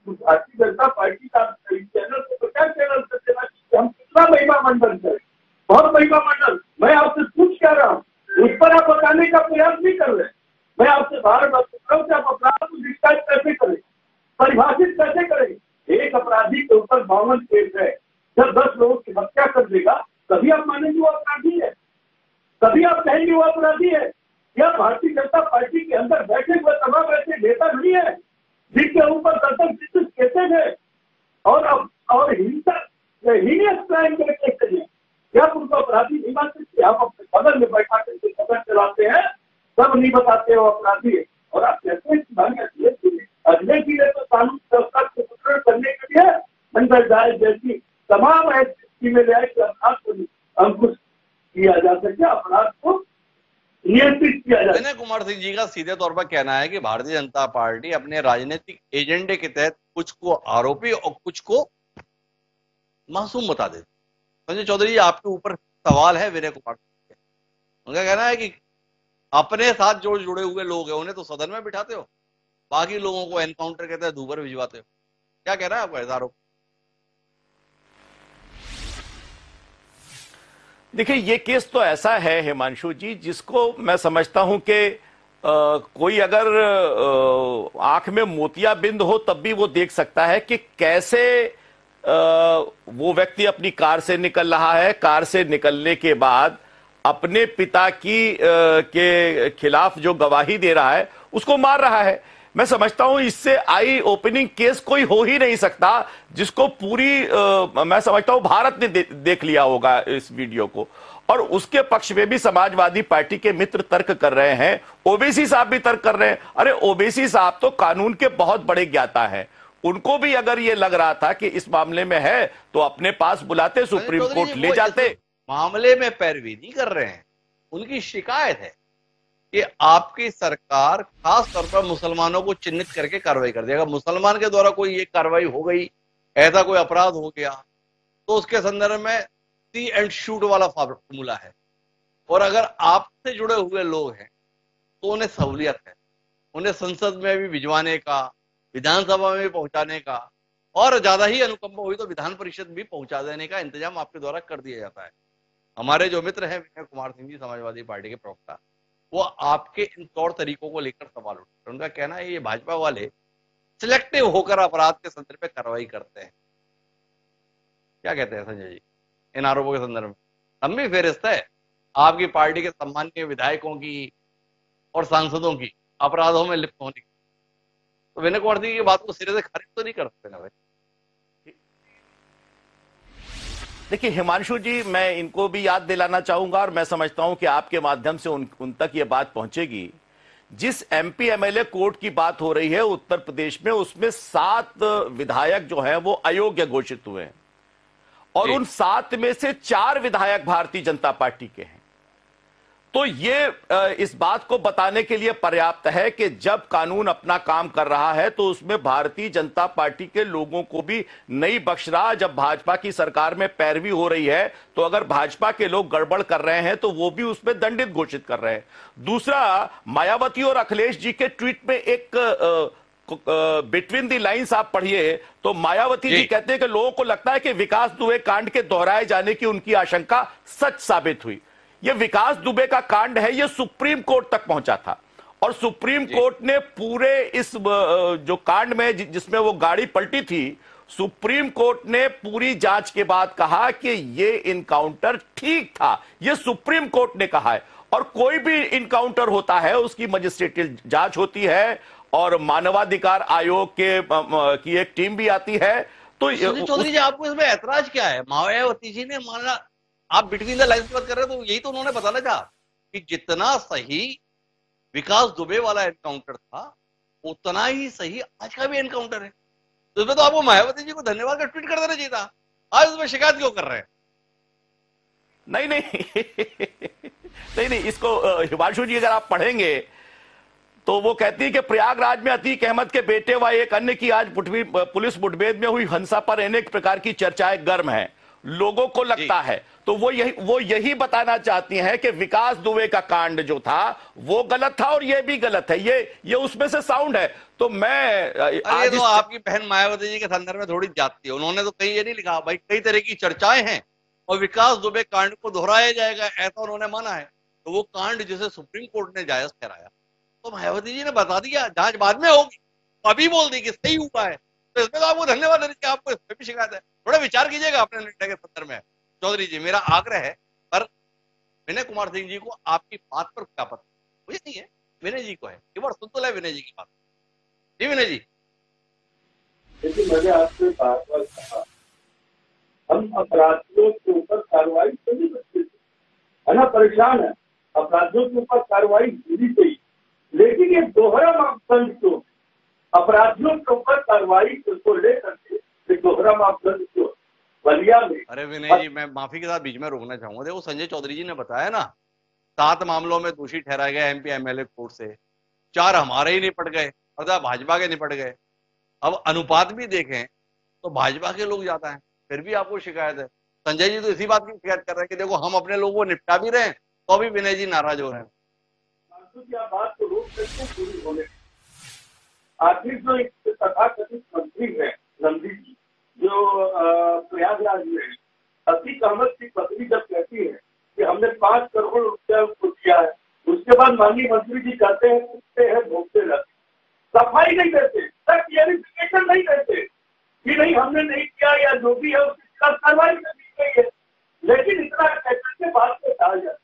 भारतीय जनता पार्टी का चैनल से प्रचार चैनल से देना चाहिए। हम कितना महिला मंडल करें, बहुत महिला मंडल। मैं आपसे पूछ कह रहा हूँ, उस पर आप बताने का प्रयास नहीं कर रहे। मैं आपसे बार बार पूछ रहा हूँ कि आप अपराध को डिस्क्राइब कैसे करें, परिभाषित कैसे करें। एक अपराधी के ऊपर 52 केस है, जब 10 लोगों की हत्या कर देगा तभी आप मानेंगे वो अपराधी है, तभी आप कहेंगे वो अपराधी है। या भारतीय जनता पार्टी के अंदर बैठे हुए तमाम ऐसे नेता नहीं है जिनके ऊपर 10 केसेज है और हिंसा हीनियस क्राइम के केसेज है, क्या आप उनको अपराधी नहीं मान सकते? आप अपने बगल में बैठा करके सदन चलाते हैं, सब नहीं बताते हो अपराधी है, और आप कहते हैं अजमेर जी ने तो कानून व्यवस्था को सुदृढ़ करने के लिए मंडल जायज जैसी तमाम ऐसी स्कीमें ले आए कि अपराध को अंकुश किया जा सके, अपराध को नियंत्रित किया जाए। विनय कुमार सिंह जी का सीधे तौर पर कहना है कि भारतीय जनता पार्टी अपने राजनीतिक एजेंडे के तहत कुछ को आरोपी और कुछ को मासूम बता देती। संजय चौधरी जी, आपके ऊपर सवाल है विनय कुमार सिंह के। उनका कहना है कि अपने साथ जो जुड़े हुए लोग हैं उन्हें तो सदन में बिठाते हो, बाकी लोगों को एनकाउंटर के तहत दूबर भिजवाते हो। क्या कह रहा है आपका इस आरोप? देखिए, ये केस तो ऐसा है हिमांशु जी, जिसको मैं समझता हूं कि कोई अगर आंख में मोतियाबिंद हो तब भी वो देख सकता है कि कैसे वो व्यक्ति अपनी कार से निकल रहा है, कार से निकलने के बाद अपने पिता की के खिलाफ जो गवाही दे रहा है उसको मार रहा है। मैं समझता हूं इससे आई ओपनिंग केस कोई हो ही नहीं सकता, जिसको पूरी मैं समझता हूं भारत ने देख लिया होगा इस वीडियो को। और उसके पक्ष में भी समाजवादी पार्टी के मित्र तर्क कर रहे हैं, ओवैसी साहब भी तर्क कर रहे हैं। अरे ओवैसी साहब तो कानून के बहुत बड़े ज्ञाता हैं, उनको भी अगर ये लग रहा था कि इस मामले में है तो अपने पास बुलाते, सुप्रीम कोर्ट ले जाते। मामले में पैरवी नहीं कर रहे हैं, उनकी शिकायत है कि आपकी सरकार खास तौर पर मुसलमानों को चिन्हित करके कार्रवाई कर देगा। मुसलमान के द्वारा कोई ये कार्रवाई हो गई, ऐसा कोई अपराध हो गया, तो उसके संदर्भ में सी एंड शूट वाला फॉर्मूला है। और अगर आपसे जुड़े हुए लोग हैं तो उन्हें सहूलियत है, उन्हें संसद में भी भिजवाने का, विधानसभा में भी पहुंचाने का, और ज्यादा ही अनुकंपा हुई तो विधान परिषद भी पहुंचा देने का इंतजाम आपके द्वारा कर दिया जाता है। हमारे जो मित्र हैं विनय कुमार सिंह जी, समाजवादी पार्टी के प्रवक्ता, वो आपके इन तौर तरीकों को लेकर सवाल उठते हैं। उनका कहना है ये भाजपा वाले सिलेक्टिव होकर अपराध के संदर्भ में कार्रवाई करते हैं। क्या कहते हैं संजय जी इन आरोपों के संदर्भ में? लंबी फेहरिस्त है आपकी पार्टी के सम्मानीय विधायकों की और सांसदों की अपराधों में लिप्त होने की। तो विनय कुमार सिंह की बात को सिरे से खारिज तो नहीं कर सकते ना भाई? देखिए हिमांशु जी, मैं इनको भी याद दिलाना चाहूंगा और मैं समझता हूं कि आपके माध्यम से उन तक ये बात पहुंचेगी। जिस एमपी एमएलए कोर्ट की बात हो रही है उत्तर प्रदेश में, उसमें 7 विधायक जो हैं वो अयोग्य घोषित हुए हैं और उन 7 में से 4 विधायक भारतीय जनता पार्टी के हैं। तो ये इस बात को बताने के लिए पर्याप्त है कि जब कानून अपना काम कर रहा है तो उसमें भारतीय जनता पार्टी के लोगों को भी नहीं बख्श रहा। जब भाजपा की सरकार में पैरवी हो रही है तो अगर भाजपा के लोग गड़बड़ कर रहे हैं तो वो भी उसमें दंडित घोषित कर रहे हैं। दूसरा, मायावती और अखिलेश जी के ट्वीट में एक बिटवीन दी लाइंस आप पढ़िए तो मायावती जी कहते हैं कि लोगों को लगता है कि विकास दुबे कांड के दोहराए जाने की उनकी आशंका सच साबित हुई। ये विकास दुबे का कांड है, ये सुप्रीम कोर्ट तक पहुंचा था और सुप्रीम कोर्ट ने पूरे इस जो कांड में जिसमें वो गाड़ी पलटी थी, सुप्रीम कोर्ट ने पूरी जांच के बाद कहा कि ये इनकाउंटर ठीक था। ये सुप्रीम कोर्ट ने कहा है। और कोई भी इनकाउंटर होता है उसकी मजिस्ट्रेटिव जांच होती है और मानवाधिकार आयोग की एक टीम भी आती है। तो चौधरी जी, आपको इसमें ऐतराज क्या है? मायावती जी ने माना, आप बिटवीन द लाइन्स की बात कर रहे हैं तो यही तो उन्होंने बताना चाहा कि जितना सही विकास दुबे वाला एनकाउंटर था उतना ही सही आज का भी एनकाउंटर है। तो इसमें तो आपको मायावती जी को धन्यवाद का ट्वीट कर देना चाहिए था। आज उसमें शिकायत क्यों कर रहे हैं? नहीं, इसको हिमांशु जी अगर आप पढ़ेंगे तो वो कहती है कि प्रयागराज में अतीक अहमद के बेटे व एक अन्य की आज पुलिस मुठभेड़ में हुई हिंसा पर अनेक प्रकार की चर्चाएं गर्म हैं। लोगों को लगता है तो वो यही बताना चाहती हैं कि विकास दुबे का कांड जो था वो गलत था और ये भी गलत है। ये उसमें से साउंड है। तो मैं आज तो आपकी बहन मायावती जी के संदर्भ में थोड़ी जाती है। उन्होंने तो कहीं ये नहीं लिखा भाई कई तरह की चर्चाएं हैं और विकास दुबे कांड को दोहराया जाएगा, ऐसा उन्होंने माना है। तो वो कांड जिसे सुप्रीम कोर्ट ने जायज ठहराया तो मायावती जी ने बता दिया, जांच बाद में होगी, अभी बोल दी कि सही हुआ है। तो इसमें तो आपको धन्यवाद देने की आपको इसमें भी शिकायत है। थोड़ा विचार कीजिएगा अपने निर्णय के संदर्भ में। चौधरी जी, मेरा आग्रह है, पर विनय कुमार सिंह जी को आपकी बात पर क्या पता? मुझे नहीं है, विनय जी को है। एक बार सुन तो ले विनय जी की बात। जी विनय जी। लेकिन मैंने आपसे बार बार कहा, हम अपराधियों के ऊपर कार्रवाई नहीं करते है ना, परेशान है। अपराधियों के ऊपर कार्रवाई होनी चाहिए, लेकिन ये दोहरा मापदंड क्यों? अपराधियों के ऊपर कार्रवाई को लेकर के दोहरा मापदंड क्यों? बलिया में। अरे विनय जी, मैं माफी के साथ बीच में रोकना चाहूंगा। देखो संजय चौधरी जी ने बताया ना, 7 मामलों में दोषी ठहराए गए एमपी एमएलए कोर्ट से, 4 हमारे ही निपट गए, अर्थात भाजपा के निपट गए। अब अनुपात भी देखें तो भाजपा के लोग ज्यादा हैं, फिर भी आपको शिकायत है। संजय जी तो इसी बात की शिकायत कर रहे हैं कि देखो हम अपने लोगों को निपटा भी रहे हैं तो अभी विनय जी नाराज हो रहे हैं। बात को रोक सकते पूरी होने। आखिर जो एक तथाकथित मंत्री है नंदी जी, जो प्रयागराज में अतीक अहमद की पत्नी जब कहती है कि हमने 5 करोड़ रुपया उसको दिया है, उसके बाद माननीय मंत्री जी कहते हैं भोगते रहते, सफाई नहीं देते, क्लियरिफिकेशन नहीं देते कि नहीं हमने नहीं किया या जो भी है उसकी कार्रवाई करनी चाहिए, लेकिन इतना कहकर के बात को टाल जाते।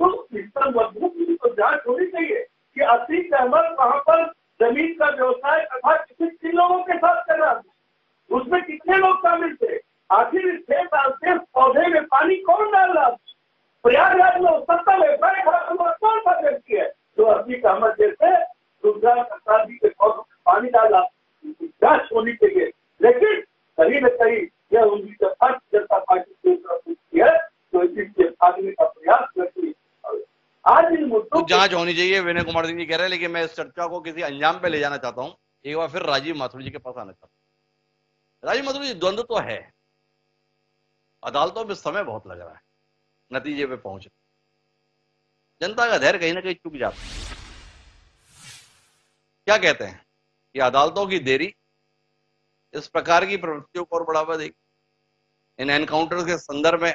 तो इसका मजबूत तो जांच होनी चाहिए कि अतीक अहमद वहां पर जमीन का व्यवसाय तथा किन लोगों के साथ कर रहा था, उसमें कितने लोग शामिल थे, आखिर इस 6 साल से पौधे में पानी कौन डाल रहा था, प्रयागराज में सत्ता में बैठा हुआ कौन सा व्यक्ति है जो असली अहमद जैसे गुजरात सरकार जी के पौधों में पानी डाला, जांच होनी चाहिए। लेकिन कहीं न कहीं यह उनकी भारतीय जनता पार्टी की तरफ है तो इससे भागने का प्रयास करती है। आज इन मुद्दों तो जांच होनी चाहिए, विनय कुमार सिंह जी कह रहे हैं, लेकिन मैं इस चर्चा को किसी अंजाम पे ले जाना चाहता हूं। एक बार फिर राजीव माथुर जी के पास आना चाहता हूं। राजीव माथुर जी, द्वंद्व तो है, अदालतों में समय बहुत लग रहा है नतीजे पे पहुंचे, जनता का धैर्य कहीं ना कहीं चुक जाता है। क्या कहते हैं कि अदालतों की देरी इस प्रकार की प्रवृत्तियों को और बढ़ावा देगी? इन एनकाउंटर के संदर्भ में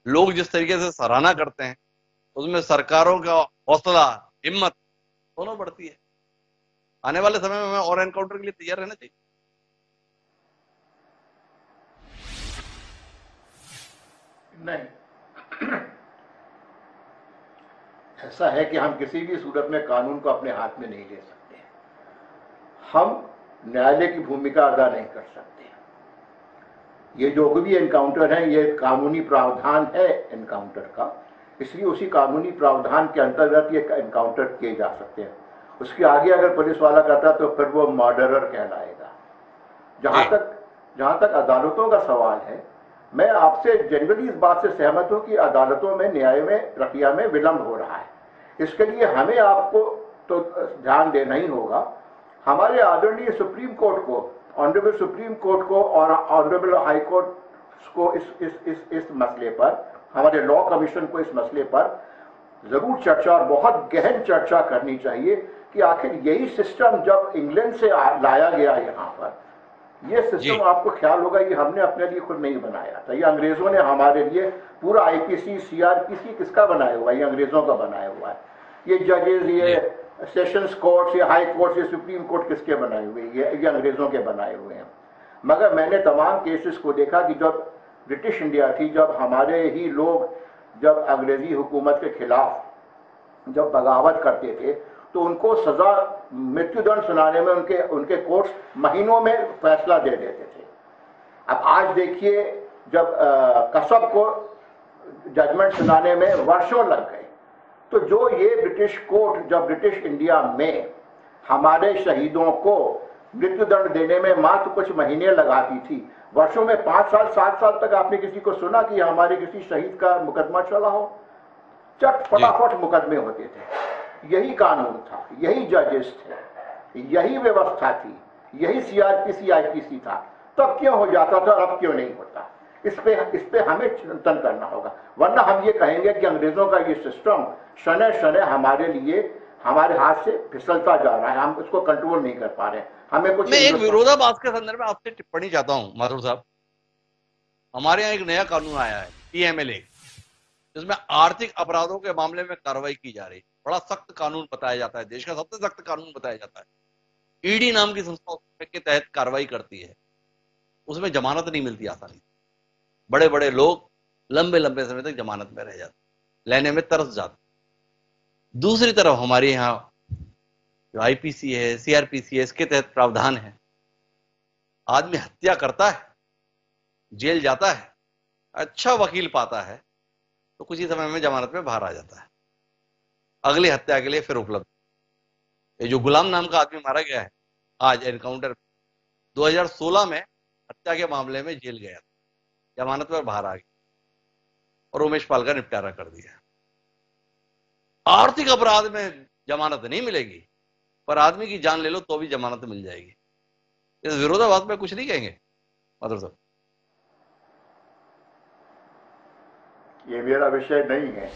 लोग जिस तरीके से सराहना करते हैं उसमें सरकारों का हौसला, हिम्मत दोनों बढ़ती है। आने वाले समय में हमें और एनकाउंटर के लिए तैयार रहना चाहिए। नहीं, ऐसा है कि हम किसी भी सूरत में कानून को अपने हाथ में नहीं ले सकते। हम न्यायालय की भूमिका अदा नहीं कर सकते। ये जो भी एनकाउंटर है ये कानूनी प्रावधान है एनकाउंटर का, इसलिए उसी कानूनी प्रावधान के अंतर्गत ये एनकाउंटर किए जा सकते हैं। उसके आगे अगर पुलिस वाला करता तो फिर वो मर्डरर कहलाएगा। जहां तक अदालतों का सवाल है, मैं आपसे जनरली इस बात से सहमत हूं कि अदालतों में न्याय में प्रक्रिया में विलंब हो रहा है। इसके लिए हमें आपको तो ध्यान देना ही होगा। हमारे आदरणीय सुप्रीम कोर्ट को, ऑनरेबल सुप्रीम कोर्ट को और ऑनरेबल हाई कोर्ट को इस मसले पर, हमारे लॉ कमीशन को इस मसले पर जरूर चर्चा और बहुत गहन चर्चा करनी चाहिए कि आखिर यही सिस्टम जब इंग्लैंड से लाया गया यहाँ पर, ये सिस्टम आपको ख्याल होगा ये हमने अपने लिए खुद नहीं बनाया था। ये अंग्रेजों ने हमारे लिए पूरा आईपीसी, सीआरपीसी किसका बनाया हुआ है? ये अंग्रेजों का बनाया हुआ है। ये जजेस, ये सेशंस कोर्ट, ये हाई कोर्ट, ये सुप्रीम कोर्ट किसके बनाए हुए? ये अंग्रेजों के बनाए हुए हैं। मगर मैंने तमाम केसेस को देखा कि जब ब्रिटिश इंडिया थी, जब हमारे ही लोग जब अंग्रेजी हुकूमत के खिलाफ जब बगावत करते थे तो उनको सजा, मृत्युदंड सुनाने में उनके कोर्ट्स महीनों में फैसला दे देते थे। अब आज देखिए, जब कसब को जजमेंट सुनाने में वर्षों लग गए, तो जो ये ब्रिटिश कोर्ट जब ब्रिटिश इंडिया में हमारे शहीदों को मृत्युदंड देने में मात्र कुछ महीने लगाती थी, वर्षों में 5 साल 7 साल तक आपने किसी को सुना कि हमारे किसी शहीद का मुकदमा चला हो? चट फटाफट मुकदमे होते थे। यही कानून था, यही जजेस थे, यही व्यवस्था थी, यही सीआरपीसी आईपीसी था। तब क्यों हो जाता था और अब क्यों नहीं होता? इस पे हमें चिंतन करना होगा, वरना हम ये कहेंगे कि अंग्रेजों का ये सिस्टम शनै शनै हमारे लिए, हमारे हाथ से फिसलता जा रहा है, हम उसको कंट्रोल नहीं कर पा रहे हैं। हमें कुछ, मैं एक विरोधाभास के संदर्भ में आपसे टिप्पणी चाहता हूं माथुर साहब। हमारे यहाँ एक नया कानून आया है PMLA, जिसमें आर्थिक अपराधों के मामले में कार्रवाई की जा रही है। बड़ा सख्त कानून बताया जाता है, देश का सबसे सख्त कानून बताया जाता है। ईडी नाम की संस्था के तहत कार्रवाई करती है, उसमें जमानत नहीं मिलती आसानी से। बड़े बड़े लोग लंबे लंबे समय तक जमानत में रह जाते, लेने में तरस जाते। दूसरी तरफ हमारे यहाँ जो आईपीसी है, सीआरपीसी है, इसके तहत प्रावधान है, आदमी हत्या करता है, जेल जाता है, अच्छा वकील पाता है तो कुछ ही समय में जमानत में बाहर आ जाता है, अगली हत्या के लिए फिर उपलब्ध। ये जो गुलाम नाम का आदमी मारा गया है आज एनकाउंटर 2016 में, हत्या के मामले में जेल गया, जमानत पर बाहर आ गया और उमेश पाल का निपटारा कर दिया। आर्थिक अपराध में जमानत नहीं मिलेगी, पर आदमी की जान ले लो तो भी जमानत मिल जाएगी। इस विरोधाभास में कुछ नहीं कहेंगे माथुर साहब? ये मेरा विषय नहीं है,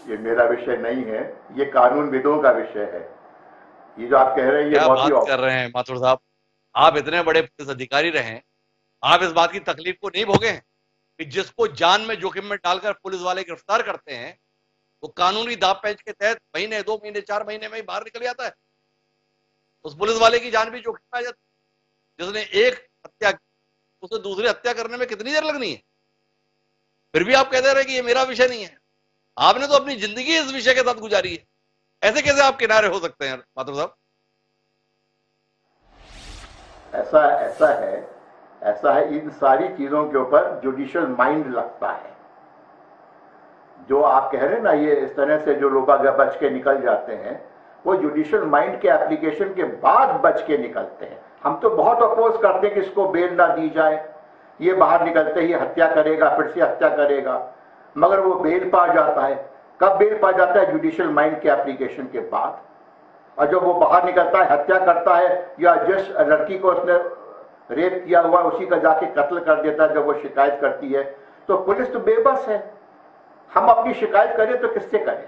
ये मेरा विषय नहीं है, ये कानूनविदों का विषय है। ये जो आप कह रहे हैं, ये क्या बात कर रहे हैं माथुर साहब? आप इतने बड़े पुलिस अधिकारी रहे, आप इस बात की तकलीफ को नहीं भोगे कि जिसको जान में जोखिम में डालकर पुलिस वाले गिरफ्तार करते हैं वो कानूनी दाव पेंच के तहत महीने, 2 महीने, 4 महीने में ही बाहर निकल जाता है। उस पुलिस वाले की जान भी जोखिम में आ जाती है। जिसने एक हत्या की, उसे दूसरी हत्या करने में कितनी देर लगनी है? फिर भी आप कहते रहे कि ये मेरा विषय नहीं है। आपने तो अपनी जिंदगी इस विषय के साथ गुजारी है। ऐसे कैसे आप किनारे हो सकते हैं माथुर साहब? ऐसा है इन सारी चीजों के ऊपर जुडिशियल माइंड लगता है। जो आप कह रहे हैं ना, ये इस तरह से जो लोग बच के निकल जाते हैं, वो जुडिशियल माइंड के एप्लीकेशन के बाद बच के निकलते हैं। हम तो बहुत अपोज करते हैं कि इसको बेल ना दी जाए, ये बाहर निकलते ही हत्या करेगा, फिर से हत्या करेगा, मगर वो बेल पा जाता है। कब बेल पा जाता है? जुडिशियल माइंड के एप्लीकेशन के बाद। और जब वो बाहर निकलता है, हत्या करता है, या जिस लड़की को उसने रेप किया हुआ उसी का जाके कत्ल कर देता है जब वो शिकायत करती है, तो पुलिस तो बेबस है। हम अपनी शिकायत करें तो किससे करें,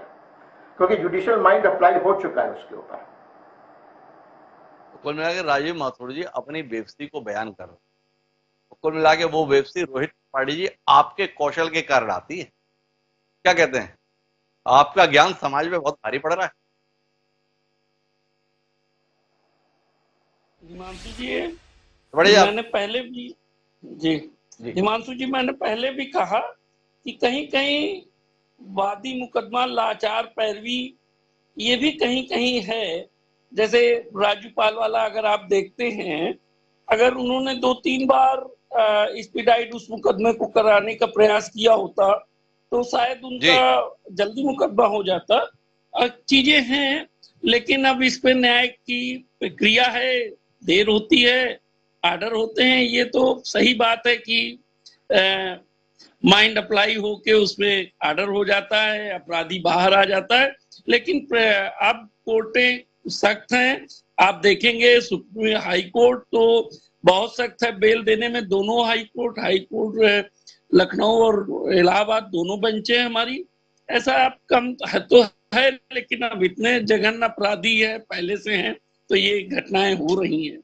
क्योंकि जुडिशियल माइंड अप्लाई हो चुका है उसके ऊपर। कुल मिला के राजीव माथुर जी अपनी बेबसी को बयान कर रहे हैं। कुल मिला के वो बेबसी रोहित त्रिपाठी जी आपके कौशल के कारण आती है। क्या कहते हैं, आपका ज्ञान समाज में बहुत भारी पड़ रहा है। हिमांशु जी, बढ़िया। मैंने पहले भी जी हिमांशु जी मैंने पहले भी कहा कि कहीं कहीं वादी मुकदमा, लाचार पैरवी, ये भी कहीं कहीं है। जैसे राजू पालवाला अगर आप देखते हैं, अगर उन्होंने 2-3 बार एक्सपीडाइट उस मुकदमे को कराने का प्रयास किया होता तो शायद उनका जल्दी मुकदमा हो जाता। चीजें हैं, लेकिन अब इस पे न्याय की प्रक्रिया है, देर होती है, आर्डर होते हैं। ये तो सही बात है कि माइंड अप्लाई होके उसमें आर्डर हो जाता है, अपराधी बाहर आ जाता है। लेकिन अब कोर्टें सख्त हैं। आप देखेंगे सुप्रीम हाई कोर्ट तो बहुत सख्त है बेल देने में। दोनों हाई कोर्ट लखनऊ और इलाहाबाद दोनों बेंचे हैं हमारी। ऐसा अब कम तो है, लेकिन अब इतने जघन्य अपराधी है पहले से हैं, तो ये घटनाएं हो रही हैं।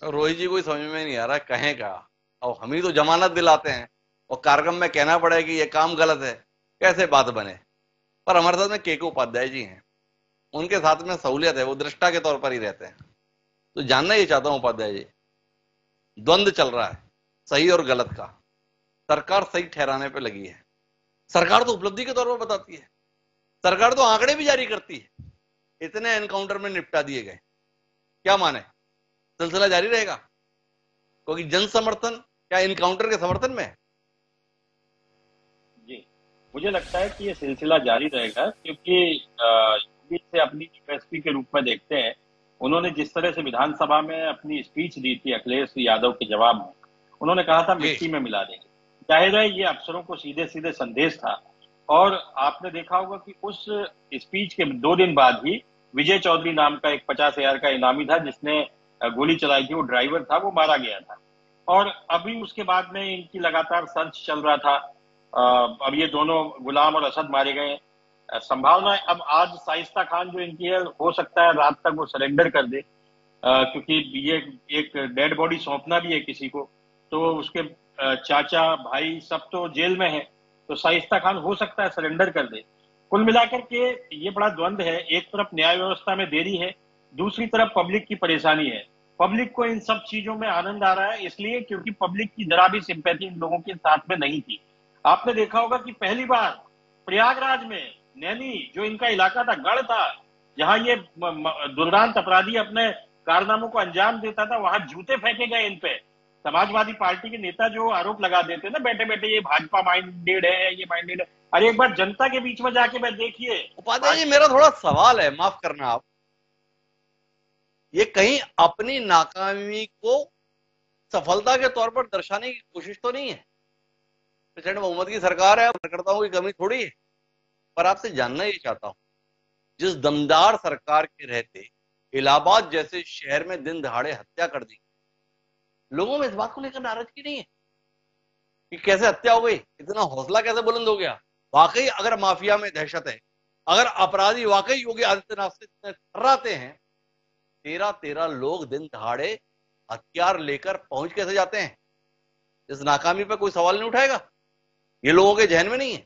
रोहित जी को समझ में नहीं आ रहा कहें का, और हम ही तो जमानत दिलाते हैं और कार्यक्रम में कहना पड़े कि ये काम गलत है, कैसे बात बने। पर हमारे साथ में केके उपाध्याय जी हैं, उनके साथ में सहूलियत है, वो दृष्टा के तौर पर ही रहते हैं। तो जानना ये चाहता हूं उपाध्याय जी, द्वंद्व चल रहा है सही और गलत का, सरकार सही ठहराने पे लगी है। सरकार तो उपलब्धि के तौर पर बताती है, सरकार तो आंकड़े भी जारी करती है, इतने एनकाउंटर में निपटा दिए गए। क्या माने, सिलसिला जारी रहेगा? क्योंकि जन समर्थन क्या एनकाउंटर के समर्थन में है? जी, मुझे लगता है कि ये सिलसिला जारी रहेगा, क्योंकि से अपनी यूएसपी के रूप में देखते हैं। उन्होंने जिस तरह से विधानसभा में अपनी स्पीच दी थी अखिलेश यादव के जवाब में, उन्होंने कहा था मिट्टी में मिला देंगे। जाहिर है ये अफसरों को सीधे सीधे संदेश था। और आपने देखा होगा कि उस स्पीच के 2 दिन बाद ही विजय चौधरी नाम का एक 50,000 का इनामी था जिसने गोली चलाई थी, वो ड्राइवर था, वो मारा गया था। और अभी उसके बाद में इनकी लगातार सर्च चल रहा था। अब ये दोनों गुलाम और असद मारे गए। संभावना अब आज शाइस्ता खान जो इनकी है, हो सकता है रात तक वो सरेंडर कर दे, क्योंकि ये एक डेड बॉडी सौंपना भी है किसी को, तो उसके चाचा भाई सब तो जेल में है, तो शाइस्ता खान हो सकता है सरेंडर कर दे। कुल मिलाकर के ये बड़ा द्वंद्व है। एक तरफ न्याय व्यवस्था में देरी है, दूसरी तरफ पब्लिक की परेशानी है। पब्लिक को इन सब चीजों में आनंद आ रहा है, इसलिए क्योंकि पब्लिक की जरा भी सिंपैथी इन लोगों के साथ में नहीं थी। आपने देखा होगा कि पहली बार प्रयागराज में, नैनी जो इनका इलाका था, गढ़ था, जहां ये दुर्दांत अपराधी अपने कारनामों को अंजाम देता था, वहां जूते फेंके गए इन पे। समाजवादी पार्टी के नेता जो आरोप लगा देते ना बैठे बैठे, ये भाजपा माइंडेड है, ये माइंडेड है, अरे एक बार जनता के बीच में जाके मैं देखिए। उपाध्याय जी, मेरा थोड़ा सवाल है, माफ करना आप, ये कहीं अपनी नाकामी को सफलता के तौर पर दर्शाने की कोशिश तो नहीं है? प्रचंड बहुमत की सरकार है, कार्यकर्ताओं की कमी थोड़ी है। पर आपसे जानना ही चाहता हूं, जिस दमदार सरकार के रहते इलाहाबाद जैसे शहर में दिन दहाड़े हत्या कर दी, लोगों में इस बात को लेकर नाराजगी नहीं है कि कैसे हत्या हो गई, इतना हौसला कैसे बुलंद हो गया? वाकई अगर माफिया में दहशत है, अगर अपराधी वाकई योगी आदित्यनाथ से टर्राते हैं, 13 लोग दिन दहाड़े हथियार लेकर पहुंच कैसे जाते हैं? इस नाकामी पर कोई सवाल नहीं उठाएगा? ये लोगों के जहन में नहीं है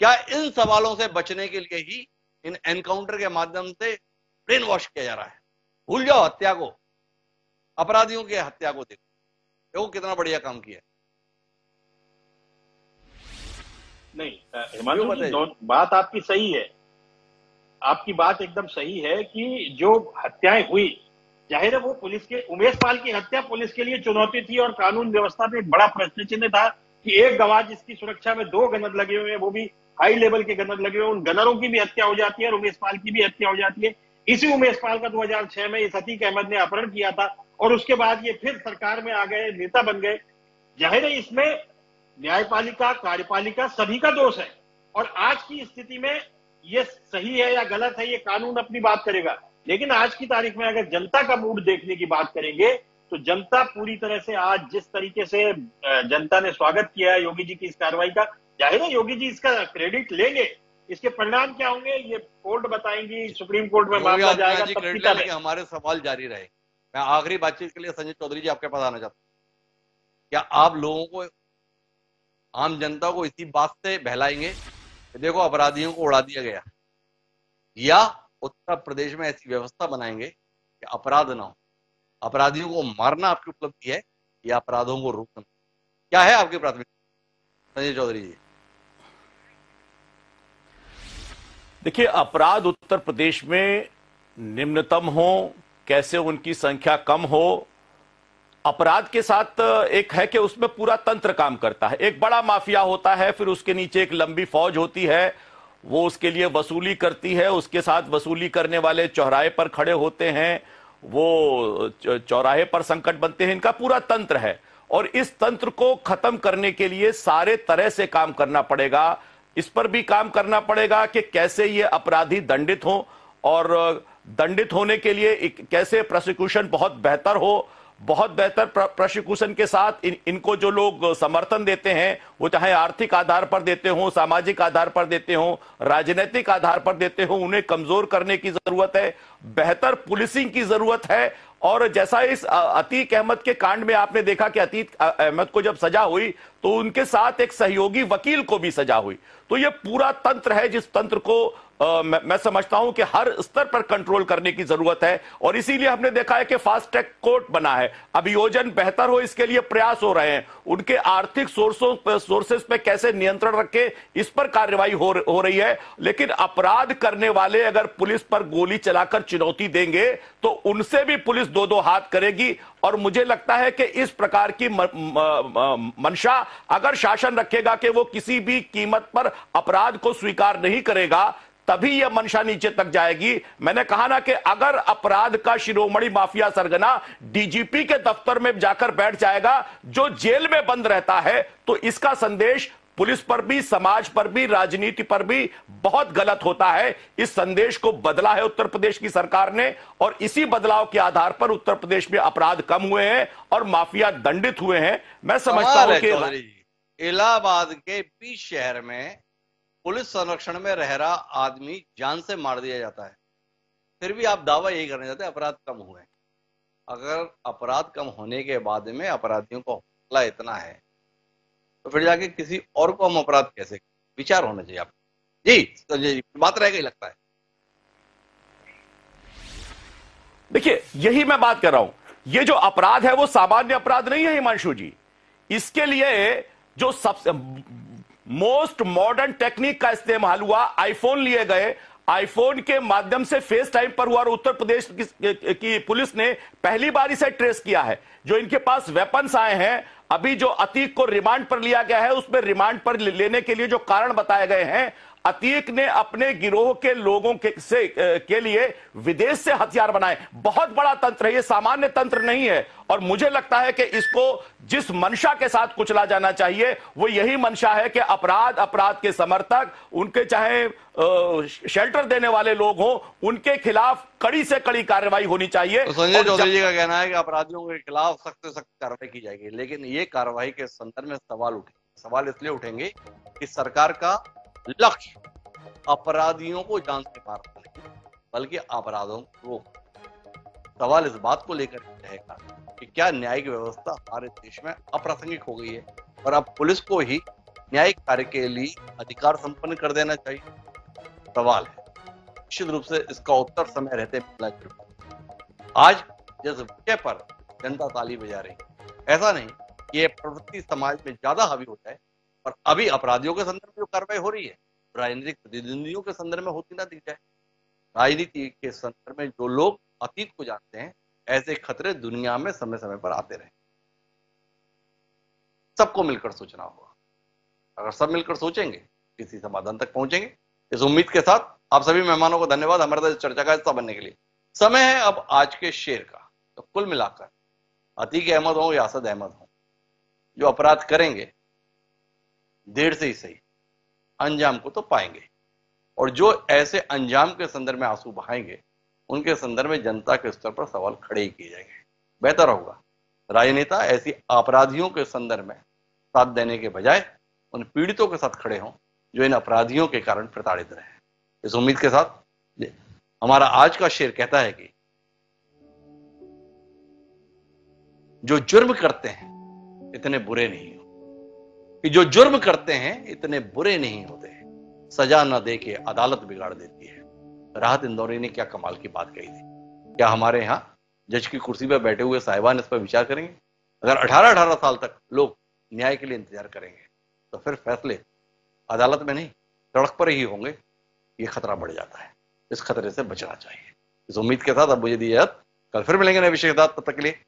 क्या? इन सवालों से बचने के लिए ही इन एनकाउंटर के माध्यम से ब्रेन वॉश किया जा रहा है। भूल जाओ हत्या को, अपराधियों की हत्या को देखो कितना बढ़िया काम किया। नहीं हिमांशु जी, बात आपकी सही है, आपकी बात एकदम सही है कि जो हत्याएं हुई, जाहिर है वो पुलिस के, उमेश पाल की हत्या पुलिस के लिए चुनौती थी और कानून व्यवस्था में एक बड़ा प्रश्न चिन्ह था कि एक गवाह जिसकी सुरक्षा में 2 गनर लगे हुए हैं, वो भी हाई लेवल के गनर लगे हुए हैं, उन गनरों की भी हत्या हो जाती है और उमेश पाल की भी हत्या हो जाती है। इसी उमेश पाल का 2006 में इस अतीक अहमद ने अपहरण किया था और उसके बाद ये फिर सरकार में आ गए, नेता बन गए। जाहिर है इसमें न्यायपालिका, कार्यपालिका सभी का दोष है और आज की स्थिति में ये सही है या गलत है ये कानून अपनी बात करेगा, लेकिन आज की तारीख में अगर जनता का मूड देखने की बात करेंगे तो जनता पूरी तरह से आज जिस तरीके से जनता ने स्वागत किया है योगी जी की इस कार्रवाई का, जाहिर है योगी जी इसका क्रेडिट लेंगे। इसके परिणाम क्या होंगे ये कोर्ट बताएंगी, सुप्रीम कोर्ट में मामला जाएगा, तब पता लेंगे। हमारे सवाल जारी रहे। मैं आखिरी बातचीत के लिए संजय चौधरी जी आपके पास आना चाहता हूँ। क्या आप लोगों को, आम जनता को इसी बात से बहलाएंगे कि देखो अपराधियों को उड़ा दिया गया, या उत्तर प्रदेश में ऐसी व्यवस्था बनाएंगे कि अपराध ना हो? अपराधियों को मारना आपकी उपलब्धि है या अपराधों को रोकना? क्या है आपकी प्राथमिकता संजय चौधरी जी? देखिए, अपराध उत्तर प्रदेश में निम्नतम हो, कैसे उनकी संख्या कम हो, अपराध के साथ एक है कि उसमें पूरा तंत्र काम करता है। एक बड़ा माफिया होता है, फिर उसके नीचे एक लंबी फौज होती है, वो उसके लिए वसूली करती है, उसके साथ वसूली करने वाले चौराहे पर खड़े होते हैं, वो चौराहे पर संकट बनते हैं। इनका पूरा तंत्र है और इस तंत्र को खत्म करने के लिए सारे तरह से काम करना पड़ेगा। इस पर भी काम करना पड़ेगा कि कैसे ये अपराधी दंडित हो और दंडित होने के लिए कैसे प्रोसिक्यूशन बहुत बेहतर हो। बहुत बेहतर प्रोसिक्यूशन के साथ इनको जो लोग समर्थन देते हैं, वो चाहे आर्थिक आधार पर देते हो, सामाजिक आधार पर देते हो, राजनीतिक आधार पर देते हो, उन्हें कमजोर करने की जरूरत है। बेहतर पुलिसिंग की जरूरत है। और जैसा इस अतीक अहमद के कांड में आपने देखा कि अतीक अहमद को जब सजा हुई तो उनके साथ एक सहयोगी वकील को भी सजा हुई। तो ये पूरा तंत्र है जिस तंत्र को मैं समझता हूं कि हर स्तर पर कंट्रोल करने की जरूरत है और इसीलिए हमने देखा है कि फास्ट ट्रैक कोर्ट बना है। अभियोजन बेहतर हो, इसके लिए प्रयास हो रहे हैं। उनके आर्थिक सोर्सेस पे कैसे नियंत्रण रखे, इस पर कार्रवाई हो रही है। लेकिन अपराध करने वाले अगर पुलिस पर गोली चलाकर चुनौती देंगे तो उनसे भी पुलिस 2-2 हाथ करेगी। और मुझे लगता है कि इस प्रकार की मंशा अगर शासन रखेगा कि वो किसी भी कीमत पर अपराध को स्वीकार नहीं करेगा, तभी यह मंशा नीचे तक जाएगी। मैंने कहा ना कि अगर अपराध का शिरोमणि माफिया सरगना डीजीपी के दफ्तर में जाकर बैठ जाएगा जो जेल में बंद रहता है, तो इसका संदेश पुलिस पर भी, समाज पर भी, राजनीति पर भी बहुत गलत होता है। इस संदेश को बदला है उत्तर प्रदेश की सरकार ने और इसी बदलाव के आधार पर उत्तर प्रदेश में अपराध कम हुए हैं और माफिया दंडित हुए हैं। मैं समझता हूं कि इलाहाबाद के बीच शहर में पुलिस संरक्षण में रह रहा आदमी जान से मार दिया जाता है, फिर भी आप दावा यही करने जाते हैं अपराध कम हुए। अगर अपराध कम होने के बाद में अपराधियों को हौसला इतना है तो फिर जाके किसी और को हम अपराध कैसे, विचार होना चाहिए आप जी। संजय जी, बात रह गई लगता है। देखिए, यही मैं बात कर रहा हूं। ये जो अपराध है वो सामान्य अपराध नहीं है हिमांशु जी। इसके लिए जो सबसे मोस्ट मॉडर्न टेक्निक का इस्तेमाल हुआ, आईफोन लिए गए, आईफोन के माध्यम से फेस टाइम पर हुआ और उत्तर प्रदेश की पुलिस ने पहली बार इसे ट्रेस किया है। जो इनके पास वेपन्स आए हैं, अभी जो अतीक को रिमांड पर लिया गया है उसमें रिमांड पर लेने के लिए जो कारण बताए गए हैं, अतीक ने अपने गिरोह के लोगों के लिए विदेश से हथियार बनाए। बहुत बड़ा तंत्र है, ये सामान्य तंत्र नहीं है। और मुझे लगता है कि इसको जिस मंशा के साथ कुचला जाना चाहिए वो यही मंशा है कि अपराध के समर्थक, उनके चाहे शेल्टर देने वाले लोग हों, उनके खिलाफ कड़ी से कड़ी कार्रवाई होनी चाहिए। तो संजय चौधरी जी का कहना है कि अपराधियों के खिलाफ सख्त से सख्त कार्रवाई की जाएगी, लेकिन ये कार्रवाई के संदर्भ में सवाल इसलिए उठेंगे कि सरकार का लक्ष्य अपराधियों को जान से मारना नहीं बल्कि अपराधों को रोकना। सवाल इस बात को लेकर रहेगा कि क्या न्यायिक व्यवस्था हमारे देश में अप्रासंगिक हो गई है और अब पुलिस को ही न्यायिक कार्य के लिए अधिकार संपन्न कर देना चाहिए। सवाल है, निश्चित रूप से इसका उत्तर समय रहते मिलना चाहिए। आज जिस विषय पर जनता ताली बजा रही है, ऐसा नहीं कि ये प्रवृत्ति समाज में ज्यादा हावी हो जाए और अभी अपराधियों के संदर्भ में जो कार्रवाई हो रही है राजनीतिक प्रतिद्वंदियों के संदर्भ में होती ना दिख जाए। राजनीति के संदर्भ में जो लोग अतीत को जानते हैं, ऐसे खतरे दुनिया में समय समय पर आते रहे। सबको मिलकर सोचना होगा। अगर सब मिलकर सोचेंगे, किसी समाधान तक पहुंचेंगे। इस उम्मीद के साथ आप सभी मेहमानों को धन्यवाद हमारे साथ चर्चा का हिस्सा बनने के लिए। समय है अब आज के शेर का। तो कुल मिलाकर अतीक अहमद हो या असद अहमद हो, जो अपराध करेंगे देर से ही सही अंजाम को तो पाएंगे, और जो ऐसे अंजाम के संदर्भ में आंसू बहाएंगे उनके संदर्भ में जनता के स्तर पर सवाल खड़े ही किए जाएंगे। बेहतर होगा राजनेता ऐसी अपराधियों के संदर्भ में साथ देने के बजाय उन पीड़ितों के साथ खड़े हों जो इन अपराधियों के कारण प्रताड़ित रहे। इस उम्मीद के साथ हमारा आज का शेर कहता है कि जो जुर्म करते हैं इतने बुरे नहीं हो, कि जो जुर्म करते हैं इतने बुरे नहीं होते, सजा न दे के अदालत बिगाड़ देती है। राहत इंदौरी ने क्या कमाल की बात कही थी। क्या हमारे यहां जज की कुर्सी पर बैठे हुए साहिबान इस पर विचार करेंगे? अगर 18-18 साल तक लोग न्याय के लिए इंतजार करेंगे तो फिर फैसले अदालत में नहीं सड़क पर ही होंगे। ये खतरा बढ़ जाता है, इस खतरे से बचना चाहिए। इस उम्मीद के साथ अब मुझे दी इजाजत, कल फिर मिलेंगे नए विषय के साथ। तब तक के लिए